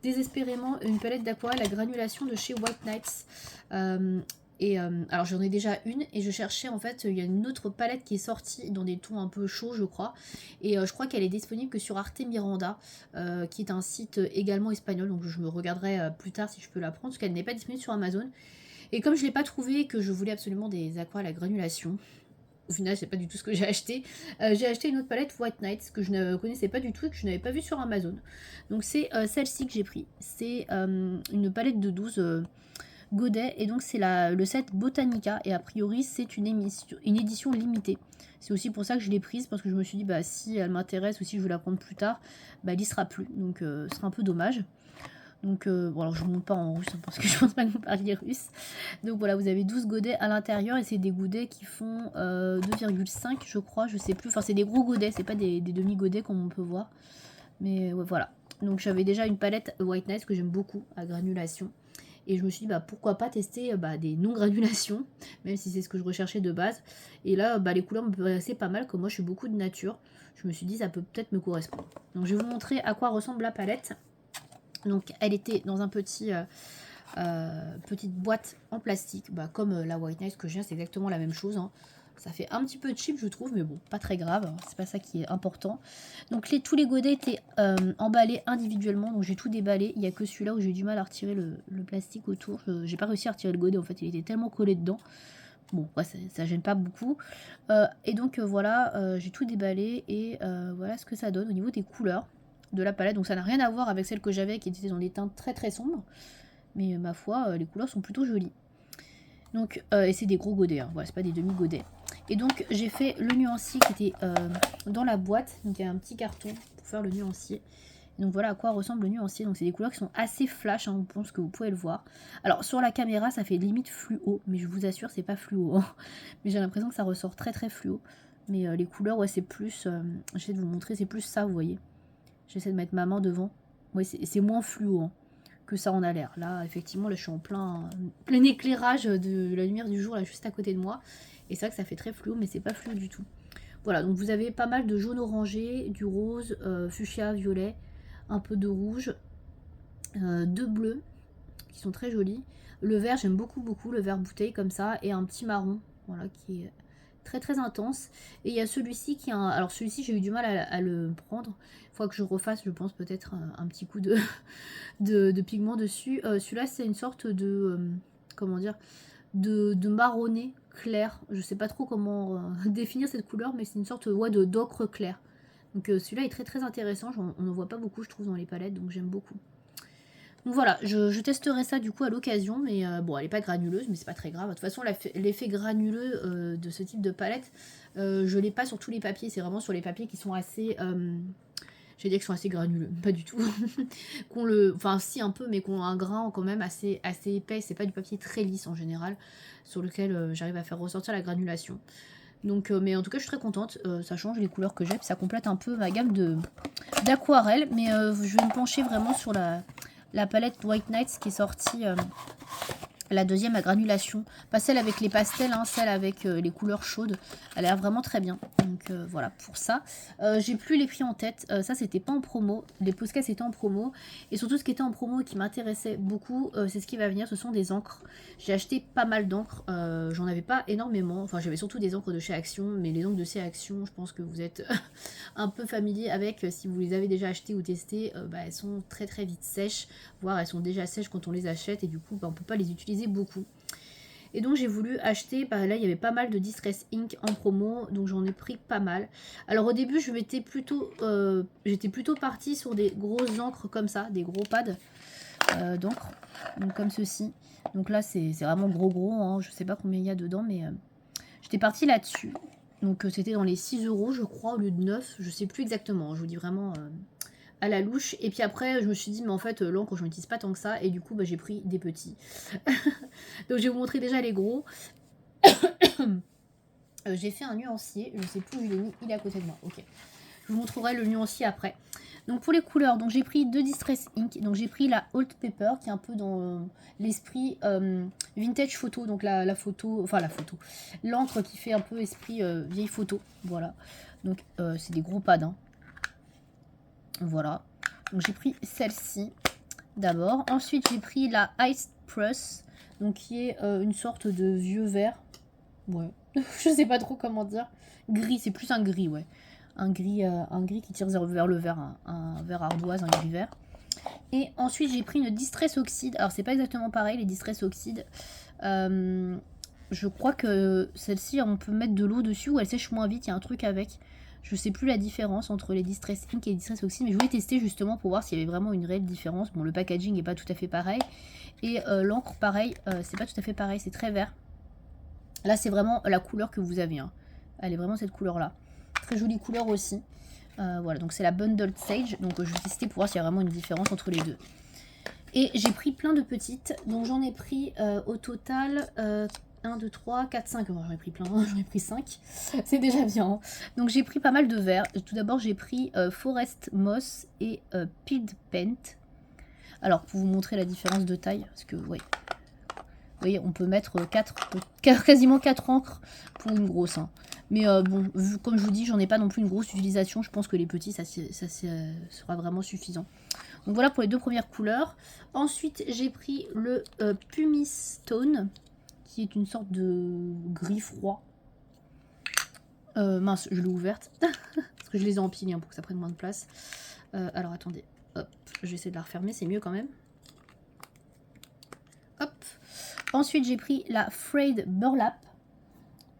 désespérément une palette d'aquarelle à granulation de chez White Nights. Alors j'en ai déjà une et je cherchais, en fait, il y a une autre palette qui est sortie dans des tons un peu chauds, je crois. Et je crois qu'elle est disponible que sur Arte Miranda, qui est un site également espagnol. Donc je me regarderai plus tard si je peux la prendre, parce qu'elle n'est pas disponible sur Amazon. Et comme je ne l'ai pas trouvé et que je voulais absolument des aquarelles à granulation, au final, c'est pas du tout ce que j'ai acheté. J'ai acheté une autre palette White Nights que je ne connaissais pas du tout et que je n'avais pas vue sur Amazon. Donc c'est celle-ci que j'ai pris. C'est une palette de 12 godets et donc c'est le set Botanica et a priori c'est une édition limitée. C'est aussi pour ça que je l'ai prise, parce que je me suis dit bah si elle m'intéresse ou si je veux la prendre plus tard, bah elle y sera plus. Donc ce sera un peu dommage. Donc, bon, alors je ne monte pas en russe, hein, parce que je pense pas que vous parliez russe. Donc voilà, vous avez 12 godets à l'intérieur, et c'est des godets qui font 2,5 je crois, je sais plus. Enfin, c'est des gros godets, c'est pas des demi-godets comme on peut voir. Mais ouais, voilà. Donc j'avais déjà une palette White Nights que j'aime beaucoup, à granulation. Et je me suis dit, bah, pourquoi pas tester des non-granulations, même si c'est ce que je recherchais de base. Et là, les couleurs me paraissaient pas mal, comme moi je suis beaucoup de nature. Je me suis dit, ça peut peut-être me correspondre. Donc je vais vous montrer à quoi ressemble la palette. Donc elle était dans un petite boîte en plastique, comme la White Nights que j'ai, c'est exactement la même chose. Hein. Ça fait un petit peu cheap, je trouve, mais bon, pas très grave. C'est pas ça qui est important. Donc tous les godets étaient emballés individuellement. Donc j'ai tout déballé. Il n'y a que celui-là où j'ai eu du mal à retirer le plastique autour. J'ai pas réussi à retirer le godet, en fait. Il était tellement collé dedans. Bon, ouais, ça gêne pas beaucoup. Et donc voilà, j'ai tout déballé. Et voilà ce que ça donne au niveau des couleurs de la palette. Donc ça n'a rien à voir avec celle que j'avais qui était dans des teintes très très sombres. Mais ma foi, les couleurs sont plutôt jolies. Donc, et c'est des gros godets, hein. Voilà, c'est pas des demi-godets. Et donc j'ai fait le nuancier qui était dans la boîte. Donc il y a un petit carton pour faire le nuancier. Et donc voilà à quoi ressemble le nuancier. Donc c'est des couleurs qui sont assez flash, hein, je pense que vous pouvez le voir. Alors sur la caméra ça fait limite fluo, mais je vous assure c'est pas fluo, hein. Mais j'ai l'impression que ça ressort très très fluo. Mais les couleurs, ouais, c'est plus, j'essaie de vous montrer, c'est plus ça, vous voyez. J'essaie de mettre ma main devant. Ouais, c'est moins fluo, hein, que ça en a l'air. Là, effectivement, là, je suis en plein éclairage de la lumière du jour, là, juste à côté de moi. Et c'est vrai que ça fait très fluo, mais c'est pas fluo du tout. Voilà, donc vous avez pas mal de jaune orangé, du rose, fuchsia, violet, un peu de rouge, deux bleus, qui sont très jolis. Le vert, j'aime beaucoup, beaucoup, le vert bouteille comme ça, et un petit marron, voilà, qui est très très intense. Et il y a celui-ci qui a un... Alors celui-ci j'ai eu du mal à le prendre. Il faudra que je refasse, je pense, peut-être un petit coup de pigment dessus. Celui-là c'est une sorte de... comment dire, de marronné clair. Je sais pas trop comment définir cette couleur, mais c'est une sorte, ouais, d'ocre clair. Donc celui-là est très très intéressant. On n'en voit pas beaucoup, je trouve, dans les palettes, donc j'aime beaucoup. Donc voilà, je testerai ça du coup à l'occasion, mais bon, elle n'est pas granuleuse, mais c'est pas très grave. De toute façon, l'effet granuleux de ce type de palette, je l'ai pas sur tous les papiers, c'est vraiment sur les papiers qui sont assez... j'ai dit qu'ils sont assez granuleux, pas du tout. Enfin si un peu, mais qu'on a un grain quand même assez épais, c'est pas du papier très lisse en général, sur lequel j'arrive à faire ressortir la granulation. Donc, mais en tout cas, je suis très contente, ça change les couleurs que j'ai, puis ça complète un peu ma gamme d'aquarelle, mais je vais me pencher vraiment sur la palette White Nights qui est sortie, la deuxième à granulation. Pas celle avec les pastels, hein, celle avec les couleurs chaudes. Elle a l'air vraiment très bien. Donc voilà pour ça. J'ai plus les prix en tête. Ça c'était pas en promo. Les Posca c'était en promo. Et surtout ce qui était en promo et qui m'intéressait beaucoup, c'est ce qui va venir. Ce sont des encres. J'ai acheté pas mal d'encres. J'en avais pas énormément. Enfin j'avais surtout des encres de chez Action. Mais les encres de chez Action, je pense que vous êtes un peu familier avec. Si vous les avez déjà achetées ou testées, elles sont très très vite sèches. Voire elles sont déjà sèches quand on les achète. Et du coup on peut pas les utiliser beaucoup. Et donc j'ai voulu acheter, là il y avait pas mal de Distress Ink en promo, donc j'en ai pris pas mal. Alors au début j'étais plutôt partie sur des grosses encres comme ça, des gros pads d'encre, donc comme ceci. Donc là c'est vraiment gros, hein. Je sais pas combien il y a dedans, mais j'étais partie là-dessus. Donc c'était dans les 6 € je crois au lieu de 9, je sais plus exactement, je vous dis vraiment... à la louche. Et puis après je me suis dit mais en fait l'encre je n'utilise pas tant que ça, et du coup j'ai pris des petits. Donc je vais vous montrer déjà les gros. J'ai fait un nuancier, je sais plus où je l'ai mis, il est à côté de moi. Ok, je vous montrerai le nuancier après. Donc pour les couleurs, donc j'ai pris deux Distress Ink. Donc j'ai pris la Old Pepper qui est un peu dans l'esprit vintage photo, donc la photo, l'encre qui fait un peu esprit vieille photo, voilà. Donc c'est des gros pads, hein. Voilà, donc j'ai pris celle-ci d'abord. Ensuite j'ai pris la Ice Press, donc qui est une sorte de vieux vert. Ouais, je sais pas trop comment dire. Gris, c'est plus un gris, ouais. Un gris qui tire vers le vert, un vert ardoise, un gris vert. Et ensuite j'ai pris une Distress Oxide. Alors c'est pas exactement pareil les Distress Oxide. Je crois que celle-ci on peut mettre de l'eau dessus ou elle sèche moins vite, il y a un truc avec. Je sais plus la différence entre les Distress Ink et les Distress Oxide, mais je voulais tester justement pour voir s'il y avait vraiment une réelle différence. Bon, le packaging n'est pas tout à fait pareil. Et l'encre, pareil, c'est pas tout à fait pareil, c'est très vert. Là, c'est vraiment la couleur que vous avez, hein. Elle est vraiment cette couleur-là. Très jolie couleur aussi. Voilà, donc c'est la Bundled Sage. Donc je vais tester pour voir s'il y a vraiment une différence entre les deux. Et j'ai pris plein de petites. Donc j'en ai pris au total... 1, 2, 3, 4, 5. Bon, j'en ai pris plein, j'en ai pris 5. C'est déjà bien, hein. Donc j'ai pris pas mal de verres. Tout d'abord, j'ai pris Forest Moss et Peeled Paint. Alors, pour vous montrer la différence de taille, parce que, ouais, vous voyez, on peut mettre quasiment 4 encres pour une grosse, hein. Mais bon, comme je vous dis, j'en ai pas non plus une grosse utilisation. Je pense que les petits, ça sera vraiment suffisant. Donc voilà pour les deux premières couleurs. Ensuite, j'ai pris le Pumice Stone, qui est une sorte de gris froid. Mince, je l'ai ouverte. Parce que je les ai empilés hein, pour que ça prenne moins de place. Alors attendez, hop, je vais essayer de la refermer, c'est mieux quand même. Hop. Ensuite j'ai pris la Frayed Burlap.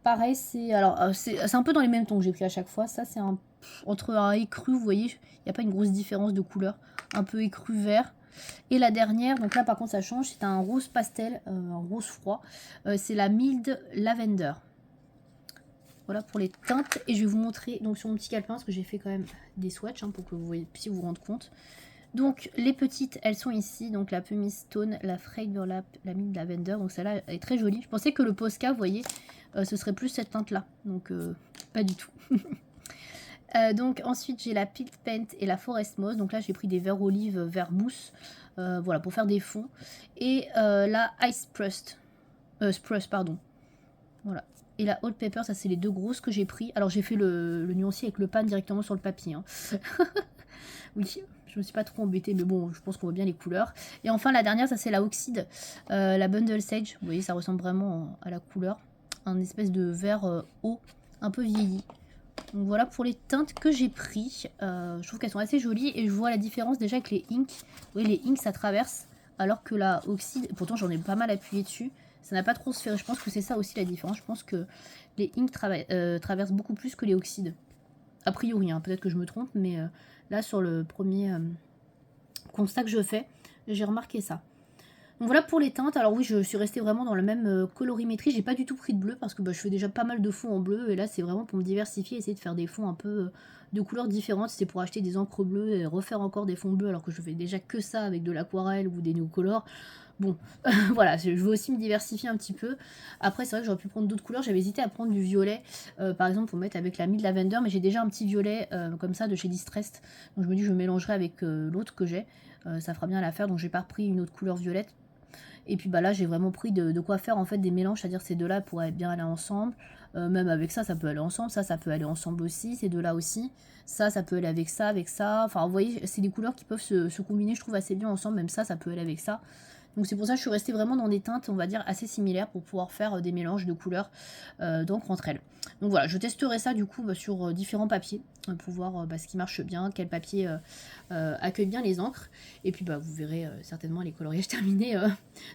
Pareil, c'est un peu dans les mêmes tons que j'ai pris à chaque fois. Ça c'est entre un écru, vous voyez, il n'y a pas une grosse différence de couleur. Un peu écru vert. Et la dernière, donc là par contre ça change, c'est un rose pastel, un rose froid. C'est la Mild Lavender. Voilà pour les teintes. Et je vais vous montrer donc sur mon petit calepin, parce que j'ai fait quand même des swatchs hein, pour que vous puissiez vous rendre compte. Donc les petites, elles sont ici. Donc la Pumice Stone, la Frayed Burlap, la Mild Lavender. Donc celle-là est très jolie. Je pensais que le Posca, vous voyez, ce serait plus cette teinte-là. Donc pas du tout. Donc ensuite j'ai la Pink Paint et la Forest Moss. Donc là j'ai pris des verts olives, vert mousse. Voilà pour faire des fonds. Et la Ice Spruce, pardon. Voilà. Et la Old Pepper, ça c'est les deux grosses que j'ai pris. Alors j'ai fait le nuancier avec le pan directement sur le papier. Hein. Oui, je me suis pas trop embêtée, mais bon, je pense qu'on voit bien les couleurs. Et enfin la dernière, ça c'est la Oxide, la Bundle Sage. Vous voyez, ça ressemble vraiment à la couleur. Un espèce de vert haut, un peu vieilli. Donc voilà pour les teintes que j'ai pris. Je trouve qu'elles sont assez jolies et je vois la différence déjà avec les inks. Vous voyez, les inks ça traverse, alors que la Oxide, pourtant j'en ai pas mal appuyé dessus. Ça n'a pas trop se faire. Je pense que c'est ça aussi la différence. Je pense que les inks traversent beaucoup plus que les oxydes. A priori, hein, peut-être que je me trompe, mais là sur le premier constat que je fais, j'ai remarqué ça. Donc voilà pour les teintes. Alors oui, je suis restée vraiment dans la même colorimétrie. J'ai pas du tout pris de bleu parce que je fais déjà pas mal de fonds en bleu. Et là, c'est vraiment pour me diversifier, essayer de faire des fonds un peu de couleurs différentes. C'est pour acheter des encres bleues et refaire encore des fonds bleus alors que je fais déjà que ça avec de l'aquarelle ou des Neocolor. Bon, voilà, je veux aussi me diversifier un petit peu. Après, c'est vrai que j'aurais pu prendre d'autres couleurs. J'avais hésité à prendre du violet, par exemple, pour mettre avec la Mild Lavender. Mais j'ai déjà un petit violet comme ça de chez Distressed. Donc je me dis, je mélangerai avec l'autre que j'ai. Ça fera bien l'affaire. Donc j'ai pas repris une autre couleur violette. Et puis bah là j'ai vraiment pris de quoi faire en fait des mélanges, c'est-à-dire ces deux-là pourraient bien aller ensemble, même avec ça peut aller ensemble, ça peut aller ensemble aussi, ces deux-là aussi, ça peut aller avec ça, enfin vous voyez c'est des couleurs qui peuvent se combiner je trouve assez bien ensemble, même ça peut aller avec ça. Donc c'est pour ça que je suis restée vraiment dans des teintes, on va dire, assez similaires pour pouvoir faire des mélanges de couleurs donc entre elles. Donc voilà, je testerai ça du coup sur différents papiers pour voir ce qui marche bien, quel papier accueille bien les encres. Et puis vous verrez certainement les coloriages terminés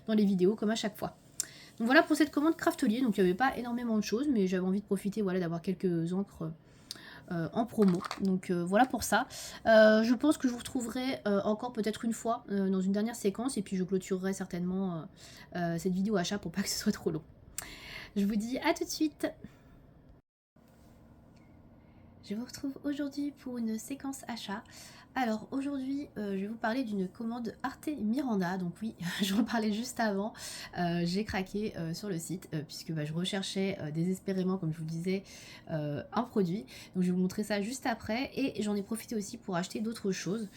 dans les vidéos comme à chaque fois. Donc voilà pour cette commande Craftelier. Donc il n'y avait pas énormément de choses, mais j'avais envie de profiter voilà, d'avoir quelques encres en promo. Donc voilà pour ça. Je pense que je vous retrouverai encore peut-être une fois dans une dernière séquence et puis je clôturerai certainement cette vidéo achat pour pas que ce soit trop long. Je vous dis à tout de suite. Je vous retrouve aujourd'hui pour une séquence achat. Alors aujourd'hui, je vais vous parler d'une commande Arte Miranda. Donc oui, j'en parlais juste avant. J'ai craqué sur le site puisque je recherchais désespérément, comme je vous disais, un produit. Donc je vais vous montrer ça juste après. Et j'en ai profité aussi pour acheter d'autres choses.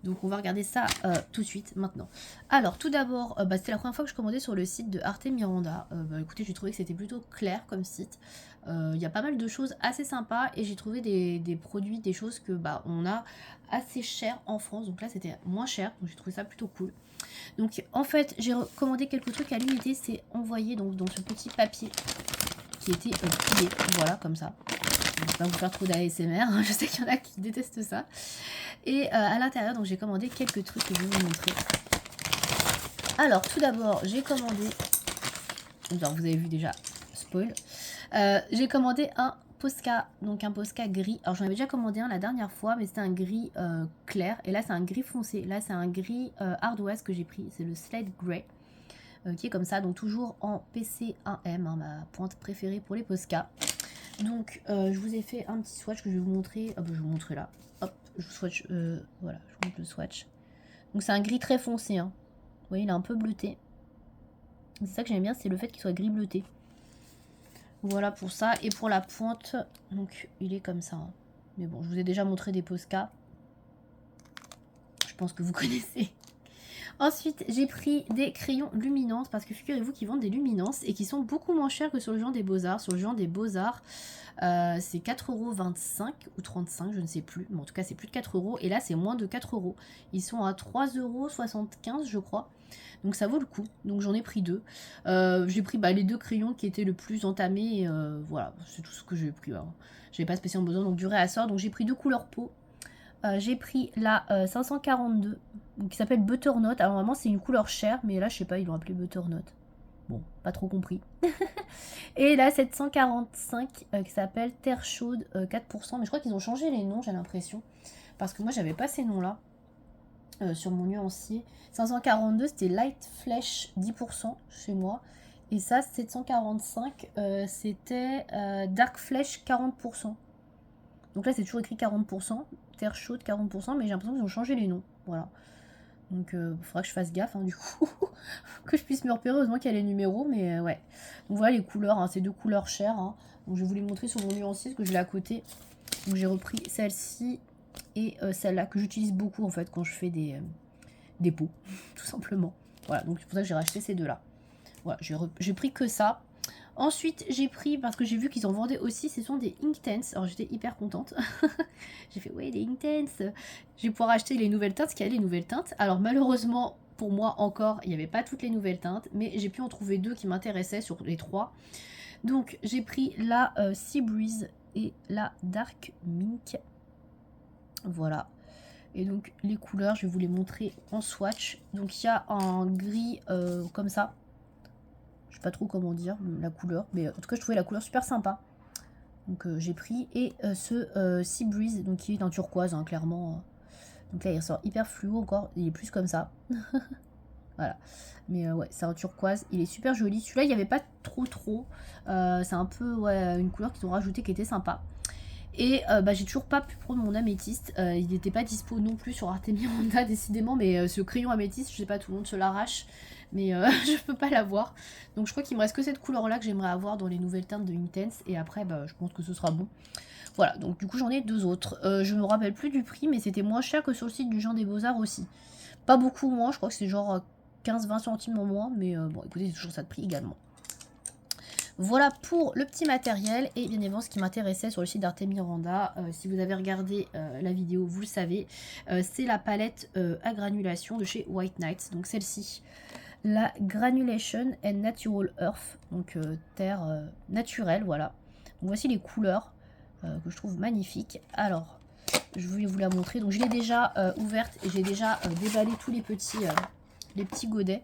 Donc on va regarder ça tout de suite maintenant. Alors tout d'abord, c'était la première fois que je commandais sur le site de Arte Miranda. Écoutez, j'ai trouvé que c'était plutôt clair comme site. Il y a pas mal de choses assez sympas et j'ai trouvé des produits, des choses que on a assez cher en France. Donc là c'était moins cher, donc j'ai trouvé ça plutôt cool. Donc en fait j'ai commandé quelques trucs à l'unité, c'est envoyé donc dans ce petit papier qui était plié, voilà comme ça. Je ne vais pas vous faire trop d'ASMR, hein, je sais qu'il y en a qui détestent ça. Et à l'intérieur, donc j'ai commandé quelques trucs que je vais vous montrer. Alors, tout d'abord, j'ai commandé... Alors, vous avez vu déjà, spoil. J'ai commandé un Posca, donc un Posca gris. Alors, j'en avais déjà commandé un la dernière fois, mais c'était un gris clair. Et là, c'est un gris foncé. Là, c'est un gris Hardware que j'ai pris. C'est le Slate Grey. Qui est comme ça, donc toujours en PC1M, hein, ma pointe préférée pour les Posca. Donc je vous ai fait un petit swatch que je vais vous montrer. Je vais vous montrer là. Hop, je vous swatch. Voilà, je vous montre le swatch. Donc c'est un gris très foncé. Hein. Vous voyez, il est un peu bleuté. C'est ça que j'aime bien, c'est le fait qu'il soit gris bleuté. Voilà pour ça. Et pour la pointe, donc il est comme ça. Hein. Mais bon, je vous ai déjà montré des Posca. Je pense que vous connaissez. Ensuite, j'ai pris des crayons luminances parce que figurez-vous qu'ils vendent des luminances et qui sont beaucoup moins chers que sur le Géant des Beaux-Arts. Sur le Géant des Beaux-Arts, c'est 4,25 € ou 35 €, je ne sais plus. Mais en tout cas, c'est plus de 4 € et là, c'est moins de 4 €. Ils sont à 3,75 € je crois. Donc ça vaut le coup. Donc j'en ai pris deux. J'ai pris les deux crayons qui étaient le plus entamés. Et, voilà, c'est tout ce que j'ai pris. J'avais pas spécialement besoin, donc du réassort. Donc j'ai pris deux couleurs peau. J'ai pris la 542 qui s'appelle Butternut. Alors vraiment c'est une couleur chère, mais là je sais pas, ils l'ont appelé Butternut. Bon, pas trop compris. Et la 745 qui s'appelle Terre Chaude 4%. Mais je crois qu'ils ont changé les noms, j'ai l'impression. Parce que moi j'avais pas ces noms-là sur mon nuancier. 542 c'était Light Flesh 10% chez moi. Et ça 745 c'était Dark Flesh 40%. Donc là c'est toujours écrit 40%. Terre chaude 40%, mais j'ai l'impression qu'ils ont changé les noms. Voilà. Donc il faudra que je fasse gaffe du coup. Que je puisse me repérer, heureusement qu'il y a les numéros, mais ouais. Donc voilà les couleurs, c'est deux couleurs chères. Donc je vais vous les montrer sur mon nuancier, parce que je l'ai à côté. Donc j'ai repris celle-ci et celle-là, que j'utilise beaucoup en fait quand je fais des pots, tout simplement. Voilà, donc c'est pour ça que j'ai racheté ces deux-là. Voilà, j'ai pris que ça. Ensuite, j'ai pris, parce que j'ai vu qu'ils en vendaient aussi, ce sont des Inktense. Alors j'étais hyper contente. J'ai fait, ouais, des Inktense. Je vais pouvoir acheter les nouvelles teintes, parce qu'il y a les nouvelles teintes. Alors malheureusement, pour moi encore, il n'y avait pas toutes les nouvelles teintes, mais j'ai pu en trouver deux qui m'intéressaient sur les trois. Donc j'ai pris la Sea Breeze et la Dark Mink. Voilà. Et donc les couleurs, je vais vous les montrer en swatch. Donc il y a un gris comme ça. Je sais pas trop comment dire la couleur, mais en tout cas je trouvais la couleur super sympa. Donc j'ai pris, et ce Sea Breeze, donc qui est un turquoise clairement. Donc là il ressort hyper fluo encore, il est plus comme ça. Voilà, mais ouais, c'est un turquoise, il est super joli. Celui-là il n'y avait pas trop, c'est un peu une couleur qu'ils ont rajouté qui était sympa. Et j'ai toujours pas pu prendre mon améthyste, il n'était pas dispo non plus sur Arte Miranda décidément, mais ce crayon améthyste, je sais pas, tout le monde se l'arrache, mais je peux pas l'avoir. Donc je crois qu'il me reste que cette couleur là que j'aimerais avoir dans les nouvelles teintes de Inktense, et après je pense que ce sera bon. Voilà, donc du coup j'en ai deux autres. Je me rappelle plus du prix, mais c'était moins cher que sur le site du Géant des Beaux-Arts aussi. Pas beaucoup moins, je crois que c'est genre 15-20 centimes en moins, mais bon écoutez, c'est toujours ça de prix également. Voilà pour le petit matériel, et bien évidemment ce qui m'intéressait sur le site d'Arte Miranda, si vous avez regardé la vidéo vous le savez, c'est la palette à granulation de chez White Nights, donc celle-ci, la Granulation and Natural Earth, donc terre naturelle, voilà. Donc voici les couleurs que je trouve magnifiques. Alors je voulais vous la montrer, donc je l'ai déjà ouverte et j'ai déjà déballé tous les petits godets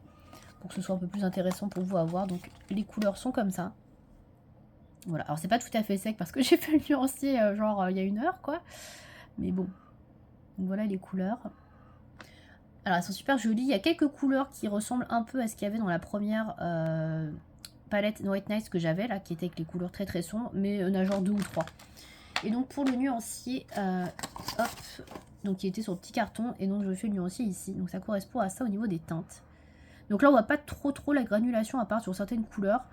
pour que ce soit un peu plus intéressant pour vous à voir. Donc les couleurs sont comme ça. Voilà, alors c'est pas tout à fait sec parce que j'ai fait le nuancier genre il y a 1 heure quoi. Mais bon, donc voilà les couleurs. Alors elles sont super jolies, il y a quelques couleurs qui ressemblent un peu à ce qu'il y avait dans la première palette White Nights que j'avais là, qui était avec les couleurs très sombres, mais il y en a genre 2 ou 3. Et donc pour le nuancier, hop, donc il était sur le petit carton, et donc je fais le nuancier ici, donc ça correspond à ça au niveau des teintes. Donc là on voit pas trop la granulation à part sur certaines couleurs.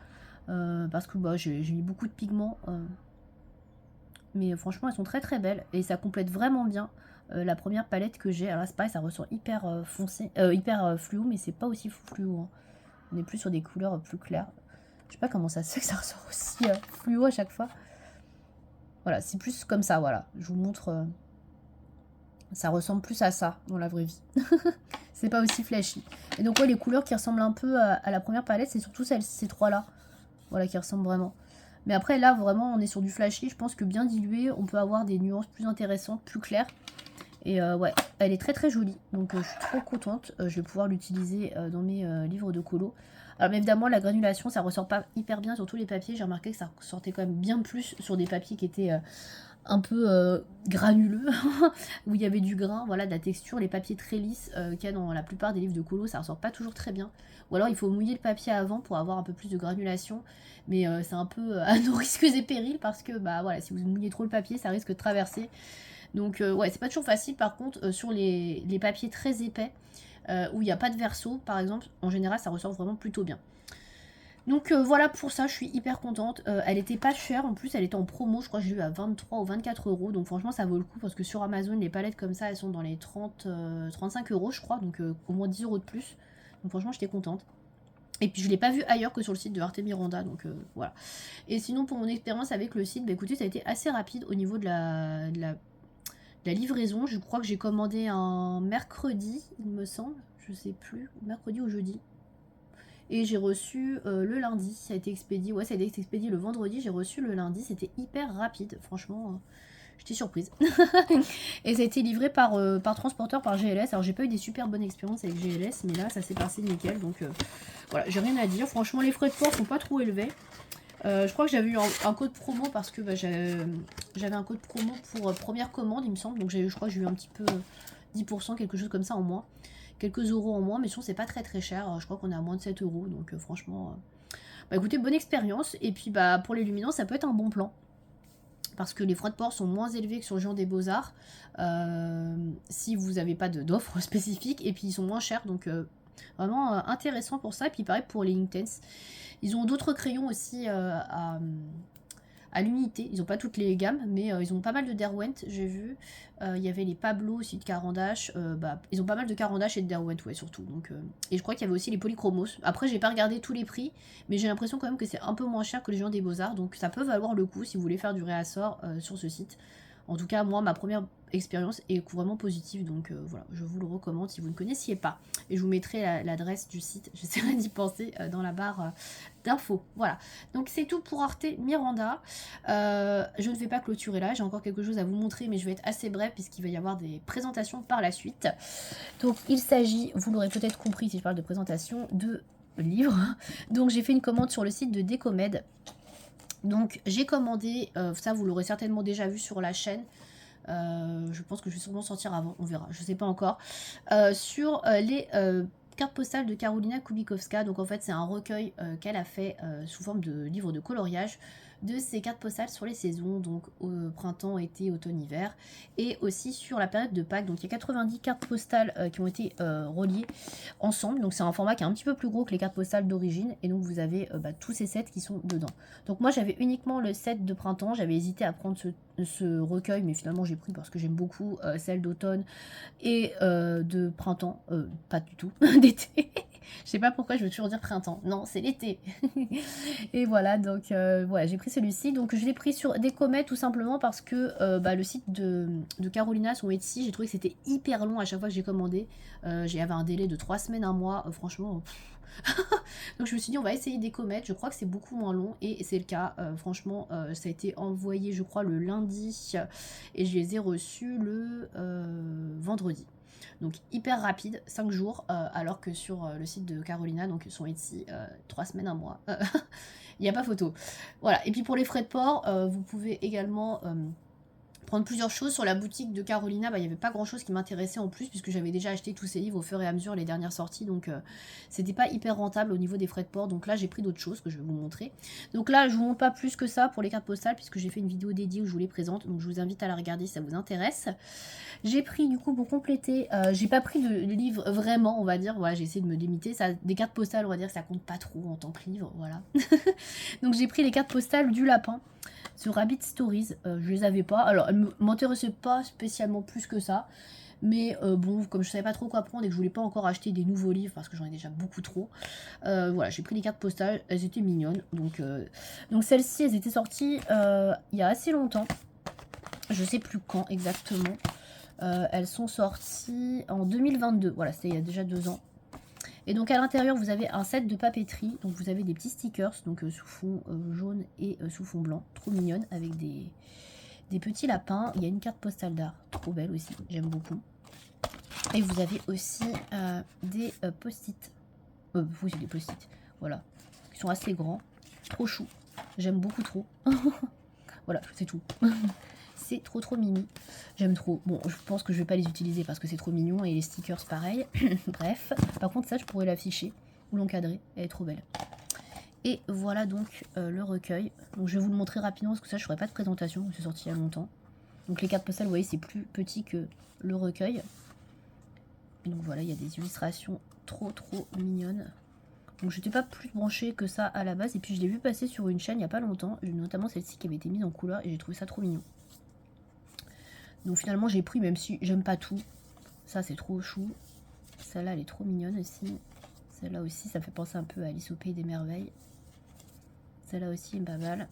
Parce que j'ai mis beaucoup de pigments, mais franchement elles sont très belles et ça complète vraiment bien la première palette que j'ai. Alors là c'est pareil, ça ressort hyper foncé, hyper fluo, mais c'est pas aussi fluo, on est plus sur des couleurs plus claires. Je sais pas comment ça se fait que ça ressort aussi fluo à chaque fois. Voilà, c'est plus comme ça, voilà, je vous montre, ça ressemble plus à ça dans la vraie vie. C'est pas aussi flashy. Et donc ouais, les couleurs qui ressemblent un peu à la première palette, c'est surtout ces trois là. Voilà, qui ressemble vraiment. Mais après, là, vraiment, on est sur du flashy. Je pense que bien dilué, on peut avoir des nuances plus intéressantes, plus claires. Et ouais, elle est très jolie. Donc, je suis trop contente. Je vais pouvoir l'utiliser dans mes livres de colo. Alors, évidemment, la granulation, ça ressort pas hyper bien sur tous les papiers. J'ai remarqué que ça ressortait quand même bien plus sur des papiers qui étaient un peu granuleux, où il y avait du grain, voilà, de la texture. Les papiers très lisses qu'il y a dans la plupart des livres de colo, ça ressort pas toujours très bien. Ou alors il faut mouiller le papier avant pour avoir un peu plus de granulation, mais c'est un peu à nos risques et périls, parce que voilà, si vous mouillez trop le papier, ça risque de traverser. Donc ouais, c'est pas toujours facile. Par contre, sur les papiers très épais, où il n'y a pas de verso, par exemple, en général, ça ressort vraiment plutôt bien. Donc voilà, pour ça je suis hyper contente. Elle était pas chère, en plus elle était en promo, je crois que j'ai eu à 23 ou 24 euros. Donc franchement ça vaut le coup parce que sur Amazon les palettes comme ça elles sont dans les 35 euros je crois. Donc au moins 10 euros de plus. Donc franchement j'étais contente. Et puis je l'ai pas vu ailleurs que sur le site de Arte Miranda, donc voilà. Et sinon pour mon expérience avec le site, bah écoutez ça a été assez rapide au niveau de la livraison. Je crois que j'ai commandé un mercredi, il me semble, je sais plus, mercredi ou jeudi. Et j'ai reçu le lundi, ça a été expédié, ouais ça a été expédié le vendredi, j'ai reçu le lundi, c'était hyper rapide, franchement, j'étais surprise. Et ça a été livré par transporteur, par GLS, alors j'ai pas eu des super bonnes expériences avec GLS, mais là ça s'est passé nickel, donc voilà, j'ai rien à dire, franchement les frais de port sont pas trop élevés. Je crois que j'avais eu un code promo parce que bah, j'avais un code promo pour première commande il me semble, donc je crois que j'ai eu un petit peu 10%, quelque chose comme ça en moins. Quelques euros en moins, mais sinon c'est pas très très cher, je crois qu'on est à moins de 7 euros, donc franchement, bah écoutez, bonne expérience, et puis bah pour les luminants ça peut être un bon plan, parce que les frais de port sont moins élevés que sur le Géant des Beaux-Arts, si vous n'avez pas d'offre spécifique, et puis ils sont moins chers, donc vraiment intéressant pour ça, et puis pareil pour les Inktense. Ils ont d'autres crayons aussi à l'unité. Ils n'ont pas toutes les gammes, mais ils ont pas mal de Derwent, j'ai vu. Il y avait les Pablo aussi de Carandache. Ils ont pas mal de Carandache et de Derwent, ouais, surtout. Donc, et je crois qu'il y avait aussi les Polychromos. Après, j'ai pas regardé tous les prix, mais j'ai l'impression quand même que c'est un peu moins cher que les gens des Beaux-Arts. Donc, ça peut valoir le coup si vous voulez faire du réassort sur ce site. En tout cas, moi, ma première expérience est vraiment positive, donc voilà, je vous le recommande si vous ne connaissiez pas. Et je vous mettrai l'adresse du site, j'essaierai d'y penser dans la barre d'infos. Voilà, donc c'est tout pour Arte Miranda. Je ne vais pas clôturer là, j'ai encore quelque chose à vous montrer, mais je vais être assez bref puisqu'il va y avoir des présentations par la suite. Donc il s'agit, vous l'aurez peut-être compris si je parle de présentation, de livres. Donc j'ai fait une commande sur le site de Décomed. Donc j'ai commandé, ça vous l'aurez certainement déjà vu sur la chaîne, je pense que je vais sûrement sortir avant, on verra, je sais pas encore, sur les cartes postales de Karolina Kubikowska. Donc en fait c'est un recueil qu'elle a fait sous forme de livre de coloriage de ces cartes postales sur les saisons, donc printemps, été, automne, hiver, et aussi sur la période de Pâques. Donc il y a 90 cartes postales qui ont été reliées ensemble, donc c'est un format qui est un petit peu plus gros que les cartes postales d'origine, et donc vous avez tous ces sets qui sont dedans. Donc moi j'avais uniquement le set de printemps, j'avais hésité à prendre ce recueil, mais finalement j'ai pris parce que j'aime beaucoup celle d'automne et de printemps, pas du tout, d'été. Je sais pas pourquoi je veux toujours dire printemps, non c'est l'été. Et voilà, donc voilà, j'ai pris celui-ci, donc je l'ai pris sur Décomed tout simplement parce que le site de Carolina, son Etsy, j'ai trouvé que c'était hyper long à chaque fois que j'ai commandé. J'avais un délai de 3 semaines, un mois, franchement... Donc je me suis dit on va essayer Décomed, je crois que c'est beaucoup moins long et c'est le cas, franchement ça a été envoyé je crois le lundi et je les ai reçus le vendredi. Donc hyper rapide, 5 jours, alors que sur le site de Carolina, donc son Etsy, 3 semaines, un mois, il n'y a pas photo. Voilà, et puis pour les frais de port, vous pouvez également... prendre plusieurs choses. Sur la boutique de Carolina, il n'y avait pas grand chose qui m'intéressait en plus, puisque j'avais déjà acheté tous ces livres au fur et à mesure, les dernières sorties, donc c'était pas hyper rentable au niveau des frais de port. Donc là j'ai pris d'autres choses que je vais vous montrer. Donc là je vous montre pas plus que ça pour les cartes postales, puisque j'ai fait une vidéo dédiée où je vous les présente, donc je vous invite à la regarder si ça vous intéresse. J'ai pris du coup pour compléter, j'ai pas pris de livre vraiment, on va dire, voilà, j'ai essayé de me limiter, ça, des cartes postales on va dire que ça compte pas trop en tant que livre, voilà. Donc j'ai pris les cartes postales du lapin sur Rabbit Stories, je les avais pas, alors elles m'intéressaient pas spécialement plus que ça, mais bon, comme je savais pas trop quoi prendre et que je voulais pas encore acheter des nouveaux livres parce que j'en ai déjà beaucoup trop, voilà, j'ai pris les cartes postales, elles étaient mignonnes, donc celles-ci elles étaient sorties il y a assez longtemps, je sais plus quand exactement, elles sont sorties en 2022, voilà, c'était il y a déjà 2 ans. Et donc à l'intérieur vous avez un set de papeterie, donc vous avez des petits stickers, donc sous fond jaune et sous fond blanc, trop mignonne, avec des petits lapins. Il y a une carte postale d'art, trop belle aussi, j'aime beaucoup. Et vous avez aussi des post-it, oui c'est des post-it, voilà, qui sont assez grands, trop chou, j'aime beaucoup trop. Voilà, c'est tout. C'est trop mimi, j'aime trop. Bon, je pense que je vais pas les utiliser parce que c'est trop mignon et les stickers pareil. Bref, par contre ça je pourrais l'afficher ou l'encadrer, elle est trop belle. Et voilà donc le recueil. Donc je vais vous le montrer rapidement parce que ça je ferai pas de présentation, c'est sorti il y a longtemps. Donc les cartes postales, vous voyez, c'est plus petit que le recueil. Et donc voilà, il y a des illustrations trop mignonnes. Donc j'étais pas plus branchée que ça à la base. Et puis je l'ai vu passer sur une chaîne il y a pas longtemps, notamment celle-ci qui avait été mise en couleur, et j'ai trouvé ça trop mignon. Donc finalement j'ai pris, même si j'aime pas tout. Ça c'est trop chou. Celle-là elle est trop mignonne aussi. Celle-là aussi ça fait penser un peu à Alice au Pays des Merveilles. Celle-là aussi est pas mal.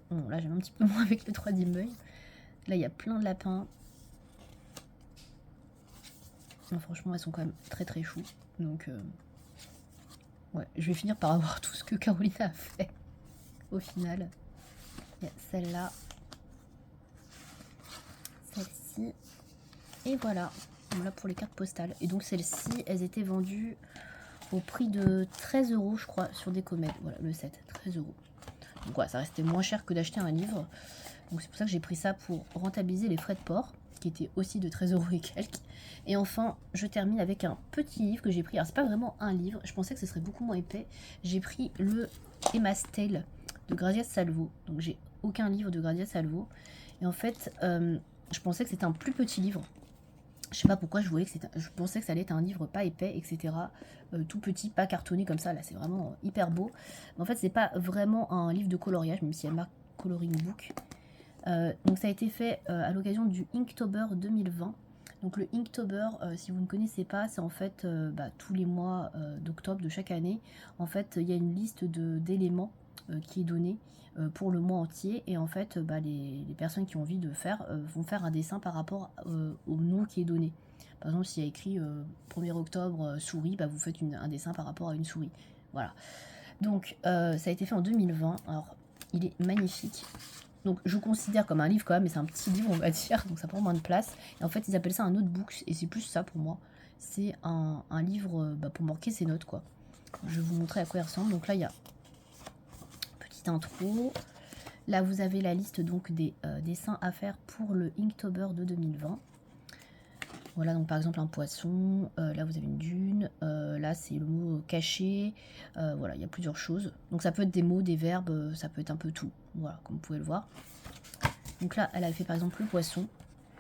Bon là j'aime un petit peu moins avec le 3D Meuil. Là il y a plein de lapins. Non, franchement elles sont quand même très très chou. Donc ouais, je vais finir par avoir tout ce que Caroline a fait au final. Il y a celle-là, celle-ci, et voilà. Voilà pour les cartes postales. Et donc celles-ci, elles étaient vendues au prix de 13 € je crois sur Décomède. Voilà le set, 13 €. Donc voilà, ça restait moins cher que d'acheter un livre. Donc c'est pour ça que j'ai pris ça pour rentabiliser les frais de port, qui étaient aussi de 13 € et quelques. Et enfin, je termine avec un petit livre que j'ai pris. Alors c'est pas vraiment un livre, je pensais que ce serait beaucoup moins épais. J'ai pris le Emma's Tale de Grazia Salvo. Donc j'ai aucun livre de Grazia Salvo. Et en fait, je pensais que c'était un plus petit livre. Je sais pas pourquoi je pensais que ça allait être un livre pas épais, etc. Tout petit, pas cartonné comme ça. Là, c'est vraiment hyper beau. Mais en fait, c'est pas vraiment un livre de coloriage, même s'il y a marque Coloring Book. Donc ça a été fait à l'occasion du Inktober 2020. Donc le Inktober, si vous ne connaissez pas, c'est en fait tous les mois d'octobre de chaque année. En fait, il y a une liste d'éléments qui est donnée pour le mois entier. Et en fait, les personnes qui ont envie de faire vont faire un dessin par rapport au nom qui est donné. Par exemple, s'il y a écrit 1er octobre souris, vous faites un dessin par rapport à une souris. Voilà. Donc ça a été fait en 2020. Alors, il est magnifique. Donc je considère comme un livre quand même, mais c'est un petit livre on va dire, donc ça prend moins de place. Et en fait ils appellent ça un notebook, et c'est plus ça pour moi. C'est un livre pour marquer ses notes quoi. Je vais vous montrer à quoi il ressemble. Donc là il y a petite intro. Là vous avez la liste donc des dessins à faire pour le Inktober de 2020. Voilà, donc par exemple un poisson, là vous avez une dune, là c'est le mot caché, voilà, il y a plusieurs choses. Donc ça peut être des mots, des verbes, ça peut être un peu tout, voilà, comme vous pouvez le voir. Donc là, elle a fait par exemple le poisson,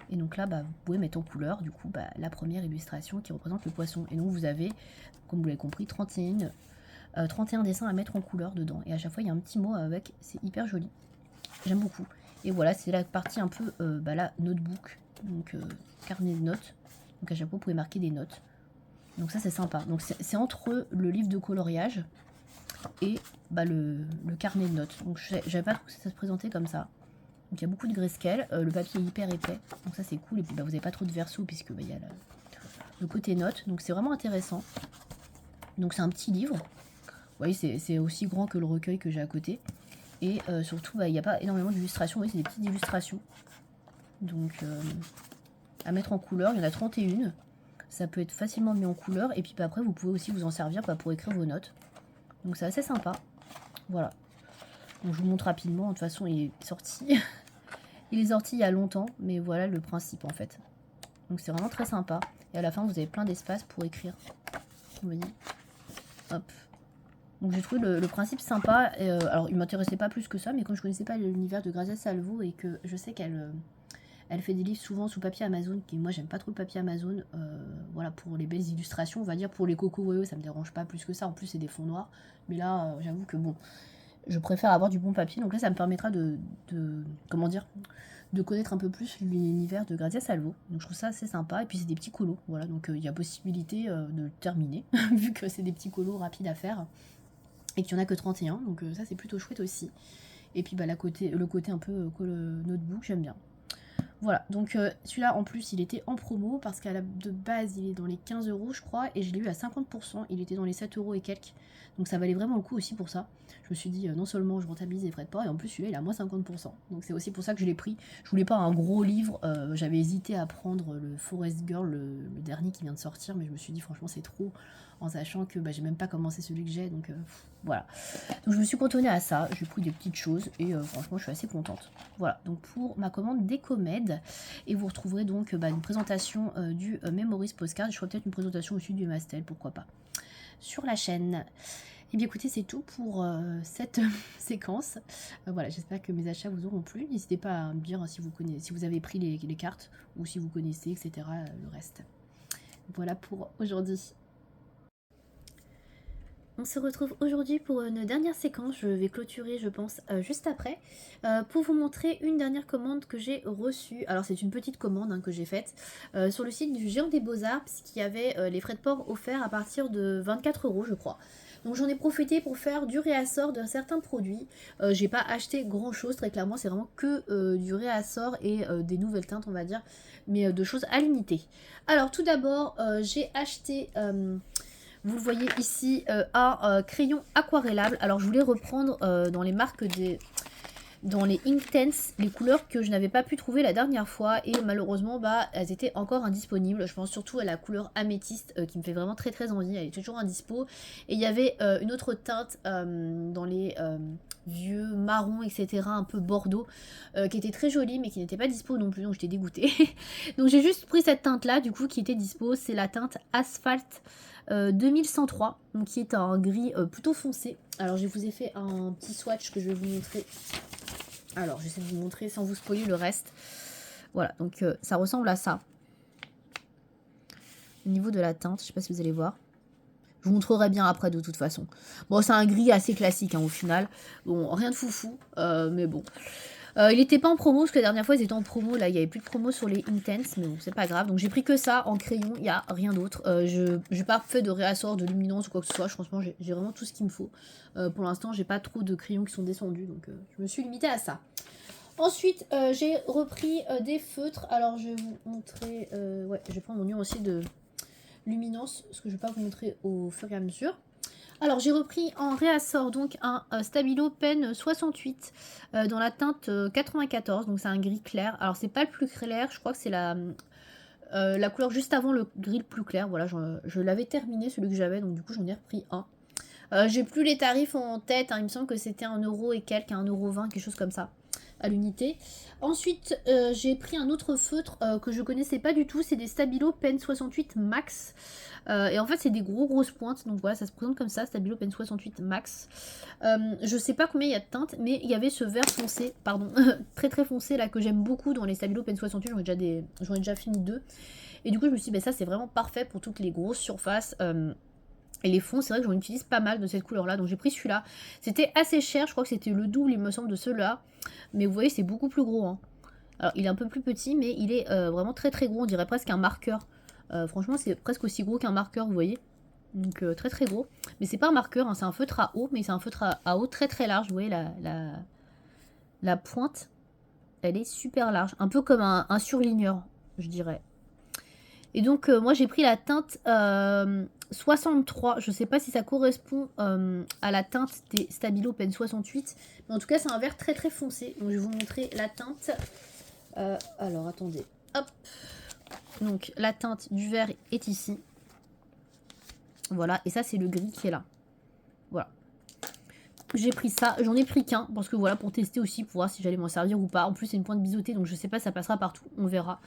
et donc là, vous pouvez mettre en couleur, du coup, la première illustration qui représente le poisson. Et donc vous avez, comme vous l'avez compris, 31 dessins à mettre en couleur dedans. Et à chaque fois, il y a un petit mot avec, c'est hyper joli. J'aime beaucoup. Et voilà, c'est la partie un peu, là, notebook, donc carnet de notes. Donc à chaque fois, vous pouvez marquer des notes. Donc ça, c'est sympa. Donc c'est entre le livre de coloriage et le carnet de notes. Donc j'avais pas trouvé que ça se présentait comme ça. Donc il y a beaucoup de grayscale, le papier est hyper épais, donc ça c'est cool. Et puis vous n'avez pas trop de verso puisque il y a le côté notes, donc c'est vraiment intéressant. Donc c'est un petit livre, vous voyez c'est aussi grand que le recueil que j'ai à côté. Et surtout il n'y a pas énormément d'illustrations, vous voyez c'est des petites illustrations. Donc à mettre en couleur, il y en a 31. Ça peut être facilement mis en couleur, et puis après vous pouvez aussi vous en servir pour écrire vos notes. Donc c'est assez sympa, voilà. Donc je vous montre rapidement, de toute façon il est sorti. Il est sorti il y a longtemps, mais voilà le principe en fait. Donc c'est vraiment très sympa. Et à la fin, vous avez plein d'espace pour écrire. Vous voyez. Hop. Donc j'ai trouvé le principe sympa. Alors il m'intéressait pas plus que ça, mais comme je connaissais pas l'univers de Grazia Salvo et que je sais qu'elle elle fait des livres souvent sous papier Amazon, qui moi j'aime pas trop le papier Amazon. Voilà, pour les belles illustrations, on va dire. Pour les cocos, ça me dérange pas plus que ça. En plus c'est des fonds noirs. Mais là, j'avoue que bon, je préfère avoir du bon papier. Donc là, ça me permettra de comment dire, de connaître un peu plus l'univers de Grazia Salvo. Donc je trouve ça assez sympa. Et puis c'est des petits colos. Voilà, donc il y a possibilité de le terminer, vu que c'est des petits colos rapides à faire. Et qu'il n'y en a que 31. Donc ça, c'est plutôt chouette aussi. Et puis le côté un peu notebook, j'aime bien. Voilà, donc celui-là en plus il était en promo parce qu'à la de base il est dans les 15 € je crois, et je l'ai eu à 50%, il était dans les 7 € et quelques, donc ça valait vraiment le coup aussi pour ça. Je me suis dit non seulement je rentabilise les frais de port, et en plus celui-là il est à moins 50%, donc c'est aussi pour ça que je l'ai pris. Je voulais pas un gros livre, j'avais hésité à prendre le Forest Girl, le dernier qui vient de sortir, mais je me suis dit franchement c'est trop, en sachant que j'ai même pas commencé celui que j'ai, donc voilà. Donc je me suis cantonnée à ça, j'ai pris des petites choses, et franchement je suis assez contente. Voilà, donc pour ma commande Décomède, et vous retrouverez donc une présentation du Memories Postcard. Je ferai peut-être une présentation aussi du Emma's Tale, pourquoi pas, sur la chaîne. Et bien écoutez, c'est tout pour cette séquence. Voilà, j'espère que mes achats vous auront plu. N'hésitez pas à me dire si vous avez pris les cartes, ou si vous connaissez, etc. le reste. Voilà pour aujourd'hui. On se retrouve aujourd'hui pour une dernière séquence, je vais clôturer je pense juste après, pour vous montrer une dernière commande que j'ai reçue. Alors c'est une petite commande que j'ai faite sur le site du Géant des Beaux-Arts, puisqu'il y avait les frais de port offerts à partir de 24 € je crois. Donc j'en ai profité pour faire du réassort de certains produits. J'ai pas acheté grand chose, très clairement c'est vraiment que du réassort et des nouvelles teintes on va dire, mais de choses à l'unité. Alors tout d'abord j'ai acheté... vous le voyez ici, un crayon aquarellable. Alors je voulais reprendre dans les marques dans les Inktense, les couleurs que je n'avais pas pu trouver la dernière fois. Et malheureusement, bah, elles étaient encore indisponibles. Je pense surtout à la couleur améthyste qui me fait vraiment très très envie. Elle est toujours indispo. Et il y avait une autre teinte dans les vieux marrons, etc. Un peu bordeaux, qui était très jolie mais qui n'était pas dispo non plus. Donc j'étais dégoûtée. Donc j'ai juste pris cette teinte là du coup qui était dispo. C'est la teinte Asphalt 2103, donc qui est un gris plutôt foncé. Alors je vous ai fait un petit swatch que je vais vous montrer. Alors j'essaie de vous montrer sans vous spoiler le reste. Voilà, donc ça ressemble à ça. Au niveau de la teinte, je sais pas si vous allez voir. Je vous montrerai bien après de toute façon. Bon, c'est un gris assez classique au final. Bon, rien de foufou, mais bon. Il n'était pas en promo, parce que la dernière fois ils étaient en promo, là il n'y avait plus de promo sur les Intense, mais bon c'est pas grave. Donc j'ai pris que ça en crayon, il n'y a rien d'autre. Je n'ai pas fait de réassort, de luminance ou quoi que ce soit, franchement j'ai vraiment tout ce qu'il me faut. Pour l'instant j'ai pas trop de crayons qui sont descendus, donc je me suis limitée à ça. Ensuite j'ai repris des feutres, alors je vais vous montrer, ouais je vais prendre mon numéro aussi de luminance, parce que je ne vais pas vous montrer au fur et à mesure. Alors j'ai repris en réassort donc un Stabilo Pen 68 dans la teinte 94, donc c'est un gris clair. Alors c'est pas le plus clair, je crois que c'est la couleur juste avant le gris le plus clair. Voilà, je l'avais terminé celui que j'avais, donc du coup j'en ai repris un. J'ai plus les tarifs en tête, il me semble que c'était 1€ et quelques, 1,20€, quelque chose comme ça à l'unité. Ensuite j'ai pris un autre feutre que je connaissais pas du tout, c'est des Stabilo Pen 68 Max. Et en fait c'est des grosses pointes, donc voilà ça se présente comme ça, Stabilo Pen 68 Max. Je sais pas combien il y a de teintes, mais il y avait ce vert foncé, pardon, très très foncé là que j'aime beaucoup dans les Stabilo Pen 68, j'en ai déjà fini 2. Et du coup je me suis dit bah, ça c'est vraiment parfait pour toutes les grosses surfaces. Et les fonds, c'est vrai que j'en utilise pas mal de cette couleur-là, donc j'ai pris celui-là. C'était assez cher, je crois que c'était le double, il me semble, de ceux-là. Mais vous voyez, c'est beaucoup plus gros. Alors, il est un peu plus petit, mais il est vraiment très très gros. On dirait presque un marqueur. Franchement, c'est presque aussi gros qu'un marqueur, vous voyez. Donc, très très gros. Mais c'est pas un marqueur, c'est un feutre à eau, mais c'est un feutre à eau très très large. Vous voyez, la pointe, elle est super large. Un peu comme un surligneur, je dirais. Et donc, moi, j'ai pris la teinte 63. Je sais pas si ça correspond à la teinte des Stabilo Pen 68. Mais en tout cas, c'est un vert très très foncé. Donc, je vais vous montrer la teinte. Alors, attendez. Hop. Donc, la teinte du vert est ici. Voilà. Et ça, c'est le gris qui est là. Voilà. J'ai pris ça. J'en ai pris qu'un. Parce que voilà, pour tester aussi, pour voir si j'allais m'en servir ou pas. En plus, c'est une pointe biseautée. Donc, je sais pas si ça passera partout. On verra.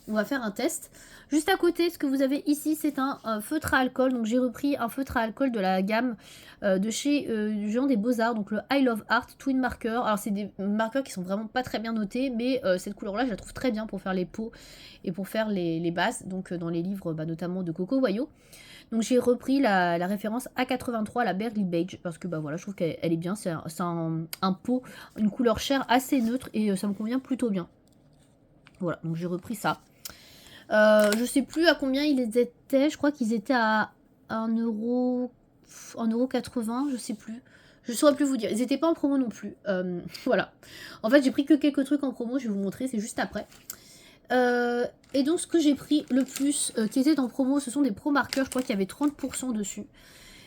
On va faire un test. Juste à côté, ce que vous avez ici, c'est un feutre à alcool. Donc j'ai repris un feutre à alcool de la gamme de chez du Géant des Beaux-Arts. Donc le I Love Art Twin Marker. Alors c'est des marqueurs qui sont vraiment pas très bien notés. Mais cette couleur-là, je la trouve très bien pour faire les peaux et pour faire les bases. Donc dans les livres notamment de Coco Wayo. Donc j'ai repris la référence A83, la Berly Beige. Parce que voilà, je trouve qu'elle est bien. C'est un pot, une couleur chair assez neutre. Et ça me convient plutôt bien. Voilà, donc j'ai repris ça. Je sais plus à combien ils étaient. Je crois qu'ils étaient à 1,80€, je sais plus. Je saurais plus vous dire. Ils n'étaient pas en promo non plus. Voilà. En fait, j'ai pris que quelques trucs en promo. Je vais vous montrer. C'est juste après. Et donc, ce que j'ai pris le plus qui était en promo, ce sont des pro marqueurs. Je crois qu'il y avait 30% dessus.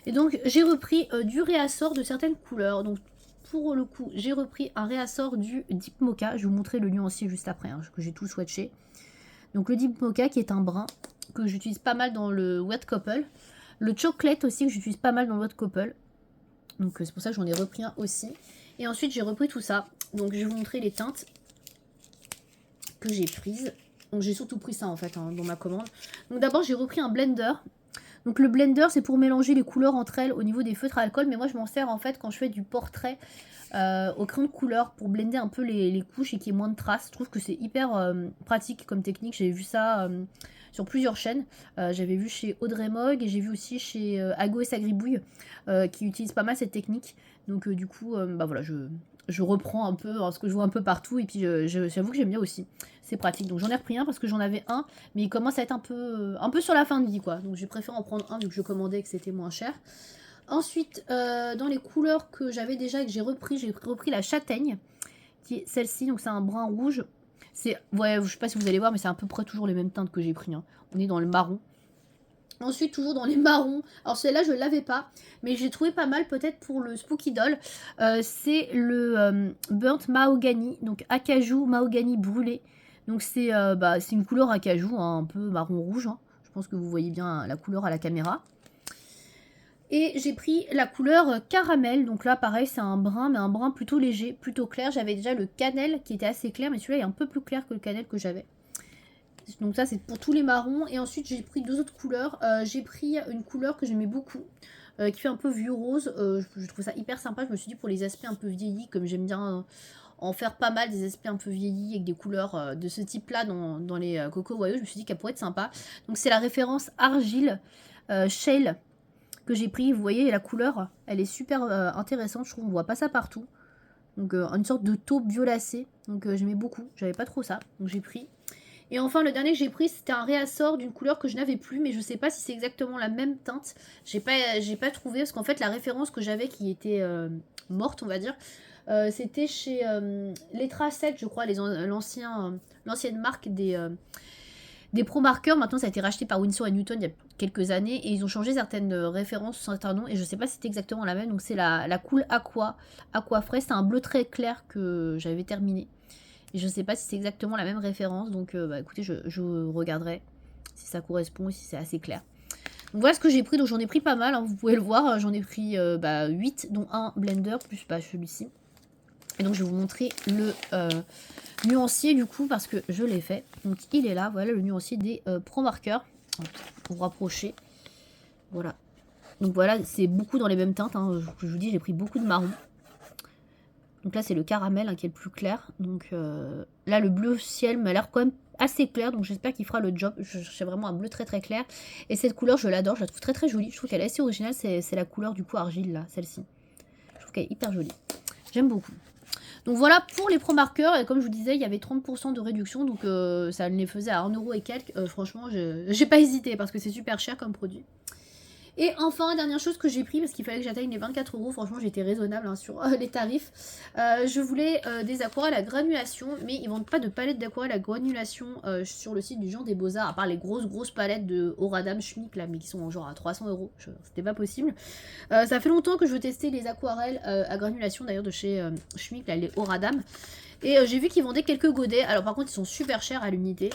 Et donc, j'ai repris du réassort de certaines couleurs. Donc, pour le coup, j'ai repris un réassort du Deep Mocha. Je vais vous montrer le nuancier juste après, que j'ai tout swatché. Donc le Deep Mocha qui est un brun que j'utilise pas mal dans le Wet Couple. Le Chocolate aussi que j'utilise pas mal dans le Wet Couple. Donc c'est pour ça que j'en ai repris un aussi. Et ensuite j'ai repris tout ça. Donc je vais vous montrer les teintes que j'ai prises. Donc j'ai surtout pris ça en fait dans ma commande. Donc d'abord j'ai repris un blender. Donc le blender c'est pour mélanger les couleurs entre elles au niveau des feutres à alcool. Mais moi je m'en sers en fait quand je fais du portrait au crayon de couleur pour blender un peu les couches et qu'il y ait moins de traces. Je trouve que c'est hyper pratique comme technique. J'ai vu ça sur plusieurs chaînes. J'avais vu chez Audrey Mogg et j'ai vu aussi chez Ago et Sagribouille qui utilisent pas mal cette technique. Donc du coup, bah voilà, je reprends un peu ce que je vois un peu partout et puis j'avoue que j'aime bien aussi. C'est pratique. Donc j'en ai repris un parce que j'en avais un, mais il commence à être un peu sur la fin de vie quoi. Donc j'ai préféré en prendre un vu que je commandais et que c'était moins cher. Ensuite, dans les couleurs que j'avais déjà et que j'ai repris la châtaigne, qui est celle-ci. Donc c'est un brun rouge. Ouais, je sais pas si vous allez voir, mais c'est à peu près toujours les mêmes teintes que j'ai pris. Hein. On est dans le marron. Ensuite, toujours dans les marrons. Alors, celle-là, je ne l'avais pas. Mais j'ai trouvé pas mal, peut-être pour le Spooky Doll. C'est le Burnt Mahogany. Donc, acajou, mahogany brûlé. Donc, c'est une couleur acajou, hein, un peu marron-rouge. Hein. Je pense que vous voyez bien la couleur à la caméra. Et j'ai pris la couleur caramel. Donc là, pareil, c'est un brun, mais un brun plutôt léger, plutôt clair. J'avais déjà le cannelle qui était assez clair, mais celui-là est un peu plus clair que le cannelle que j'avais. Donc ça c'est pour tous les marrons. Et ensuite j'ai pris deux autres couleurs. J'ai pris une couleur que j'aimais beaucoup, qui fait un peu vieux rose. Je trouve ça hyper sympa. Je me suis dit pour les aspects un peu vieillis, comme j'aime bien en faire pas mal des aspects un peu vieillis avec des couleurs de ce type là dans les Coco Wayo, je me suis dit qu'elle pourrait être sympa. Donc c'est la référence Argile Shale que j'ai pris. Vous voyez la couleur, elle est super intéressante. Je trouve qu'on voit pas ça partout. Donc une sorte de taupe violacée. Donc j'aimais beaucoup. J'avais pas trop ça. Donc j'ai pris. Et enfin, le dernier que j'ai pris, c'était un réassort d'une couleur que je n'avais plus, mais je sais pas si c'est exactement la même teinte. J'ai pas trouvé, parce qu'en fait, la référence que j'avais qui était morte, on va dire, c'était chez Letra 7, je crois, l'ancienne marque des Pro Markers. Maintenant, ça a été racheté par Winsor & Newton il y a quelques années, et ils ont changé certaines références, certains noms, et je sais pas si c'était exactement la même. Donc, c'est la Cool Aqua Frais. C'est un bleu très clair que j'avais terminé. Et je ne sais pas si c'est exactement la même référence, donc écoutez, je regarderai si ça correspond et si c'est assez clair. Donc voilà ce que j'ai pris, donc j'en ai pris pas mal, hein, vous pouvez le voir, j'en ai pris 8, dont un blender, plus celui-ci. Et donc je vais vous montrer le nuancier du coup, parce que je l'ai fait. Donc il est là, voilà le nuancier des Pro Markers, pour vous rapprocher. Voilà. Donc voilà, c'est beaucoup dans les mêmes teintes, hein, je vous dis, j'ai pris beaucoup de marron. Donc là, c'est le caramel hein, qui est le plus clair. Donc là, le bleu ciel m'a l'air quand même assez clair. Donc j'espère qu'il fera le job. Je cherchais vraiment un bleu très très clair. Et cette couleur, je l'adore. Je la trouve très très jolie. Je trouve qu'elle est assez originale. C'est la couleur du coup argile là, celle-ci. Je trouve qu'elle est hyper jolie. J'aime beaucoup. Donc voilà pour les Pro Markers. Et comme je vous disais, il y avait 30% de réduction. Donc ça les faisait à 1€ et quelques. Franchement, j'ai pas hésité parce que c'est super cher comme produit. Et enfin, dernière chose que j'ai pris, parce qu'il fallait que j'atteigne les 24€, franchement j'ai été raisonnable hein, sur les tarifs. Je voulais des aquarelles à granulation, mais ils vendent pas de palettes d'aquarelles à granulation sur le site du Jean des Beaux-Arts, à part les grosses palettes de Horadam Schmick, là, mais qui sont genre à 300€, c'était pas possible. Ça fait longtemps que je veux tester les aquarelles à granulation d'ailleurs de chez Schmick, là, les Horadam. Et j'ai vu qu'ils vendaient quelques godets. Alors par contre ils sont super chers à l'unité.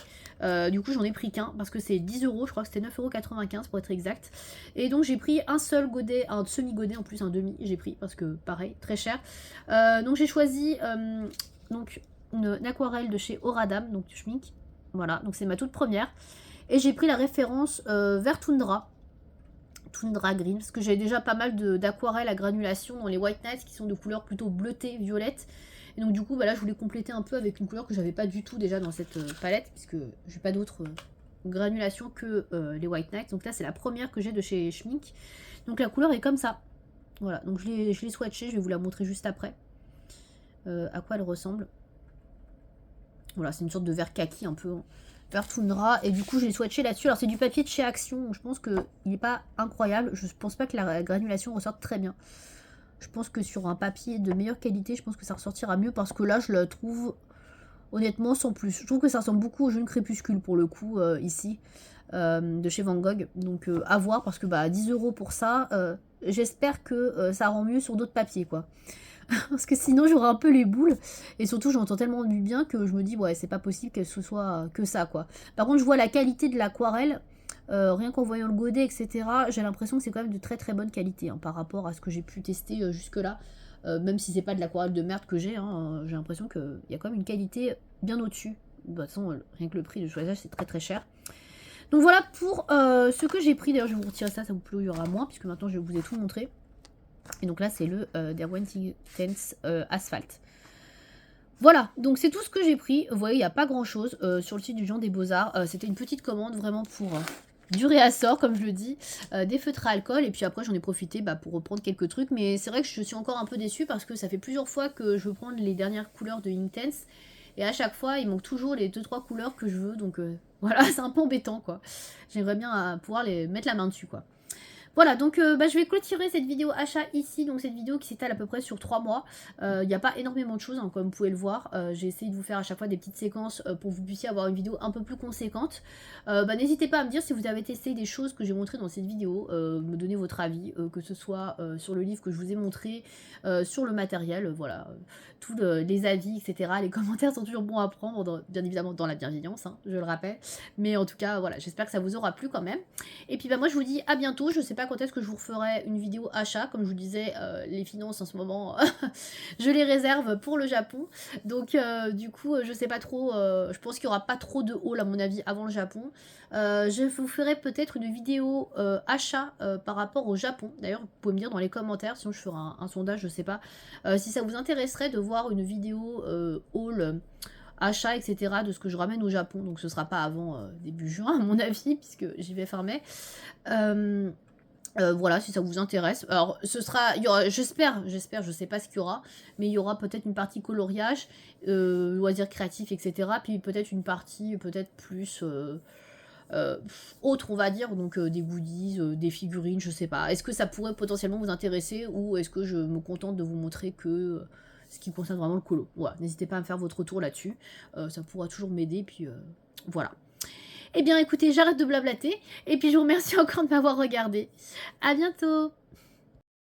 Du coup j'en ai pris qu'un parce que c'est 10€. Je crois que c'était 9,95€ pour être exact. Et donc j'ai pris un seul godet, un semi-godet en plus, un demi j'ai pris parce que pareil, très cher. Donc j'ai choisi donc une aquarelle de chez Horadam, donc Schmick. Voilà, donc c'est ma toute première. Et j'ai pris la référence vert Tundra Green, parce que j'avais déjà pas mal d'aquarelles à granulation dans les White Nights qui sont de couleur plutôt bleutée, violette. Et donc du coup, là je voulais compléter un peu avec une couleur que j'avais pas du tout déjà dans cette palette, puisque j'ai pas d'autres granulations que les White Nights. Donc là c'est la première que j'ai de chez Schmick. Donc la couleur est comme ça. Voilà, donc je l'ai swatchée, je vais vous la montrer juste après. À quoi elle ressemble. Voilà, c'est une sorte de vert kaki un peu... Vert Tundra, et du coup je l'ai swatché là-dessus. Alors c'est du papier de chez Action, donc je pense qu'il n'est pas incroyable. Je pense pas que la granulation ressorte très bien. Je pense que sur un papier de meilleure qualité, je pense que ça ressortira mieux, parce que là je la trouve honnêtement sans plus. Je trouve que ça ressemble beaucoup au Jeune Crépuscule pour le coup ici, de chez Van Gogh. Donc à voir, parce que 10€ pour ça, j'espère que ça rend mieux sur d'autres papiers quoi. Parce que sinon j'aurais un peu les boules. Et surtout j'entends tellement du bien que je me dis ouais c'est pas possible qu'elle ce soit que ça quoi. Par contre je vois la qualité de l'aquarelle. Rien qu'en voyant le godet etc. J'ai l'impression que c'est quand même de très très bonne qualité hein, par rapport à ce que j'ai pu tester jusque là. Même si c'est pas de l'aquarelle de merde que j'ai. Hein, j'ai l'impression qu'il y a quand même une qualité bien au-dessus. De toute façon rien que le prix de choisage c'est très très cher. Donc voilà pour ce que j'ai pris. D'ailleurs je vais vous retirer ça, ça vous plaît, il y aura moins puisque maintenant je vous ai tout montré. Et donc là c'est le Derwent Intense Asphalt. Voilà, donc c'est tout ce que j'ai pris. Vous voyez, il n'y a pas grand-chose sur le site du Géant des Beaux-Arts. C'était une petite commande vraiment pour du réassort, comme je le dis, des feutres à alcool. Et puis après, j'en ai profité pour reprendre quelques trucs. Mais c'est vrai que je suis encore un peu déçue parce que ça fait plusieurs fois que je veux prendre les dernières couleurs de Inktense. Et à chaque fois, il manque toujours les 2-3 couleurs que je veux. Donc voilà, c'est un peu embêtant, quoi. J'aimerais bien pouvoir les mettre la main dessus, quoi. Voilà, donc je vais clôturer cette vidéo achat ici, donc cette vidéo qui s'étale à peu près sur 3 mois. Il n'y a pas énormément de choses, hein, comme vous pouvez le voir. J'ai essayé de vous faire à chaque fois des petites séquences pour que vous puissiez avoir une vidéo un peu plus conséquente. N'hésitez pas à me dire si vous avez testé des choses que j'ai montrées dans cette vidéo, me donner votre avis, que ce soit sur le livre que je vous ai montré, sur le matériel, voilà. Tous les avis, etc. Les commentaires sont toujours bons à prendre, bien évidemment dans la bienveillance, hein, je le rappelle. Mais en tout cas, voilà, j'espère que ça vous aura plu quand même. Et puis moi je vous dis à bientôt. Je sais pas quand est-ce que je vous referai une vidéo achat. Comme je vous disais, les finances en ce moment, je les réserve pour le Japon. Donc du coup, je sais pas trop. Je pense qu'il y aura pas trop de haul à mon avis avant le Japon. Je vous ferai peut-être une vidéo achat par rapport au Japon. D'ailleurs, vous pouvez me dire dans les commentaires, sinon je ferai un sondage, je sais pas. Si ça vous intéresserait de voir une vidéo haul achat, etc. de ce que je ramène au Japon. Donc ce sera pas avant début juin, à mon avis, puisque j'y vais fin mai. Voilà, si ça vous intéresse. Alors, ce sera, il y aura, j'espère, je sais pas ce qu'il y aura, mais il y aura peut-être une partie coloriage, loisirs créatifs, etc. Puis peut-être une partie, peut-être plus autre, on va dire, donc des goodies, des figurines, je sais pas. Est-ce que ça pourrait potentiellement vous intéresser ou est-ce que je me contente de vous montrer que ce qui concerne vraiment le colo. Voilà, n'hésitez pas à me faire votre retour là-dessus. Ça pourra toujours m'aider, puis voilà. Eh bien écoutez, j'arrête de blablater, et puis je vous remercie encore de m'avoir regardé. À bientôt!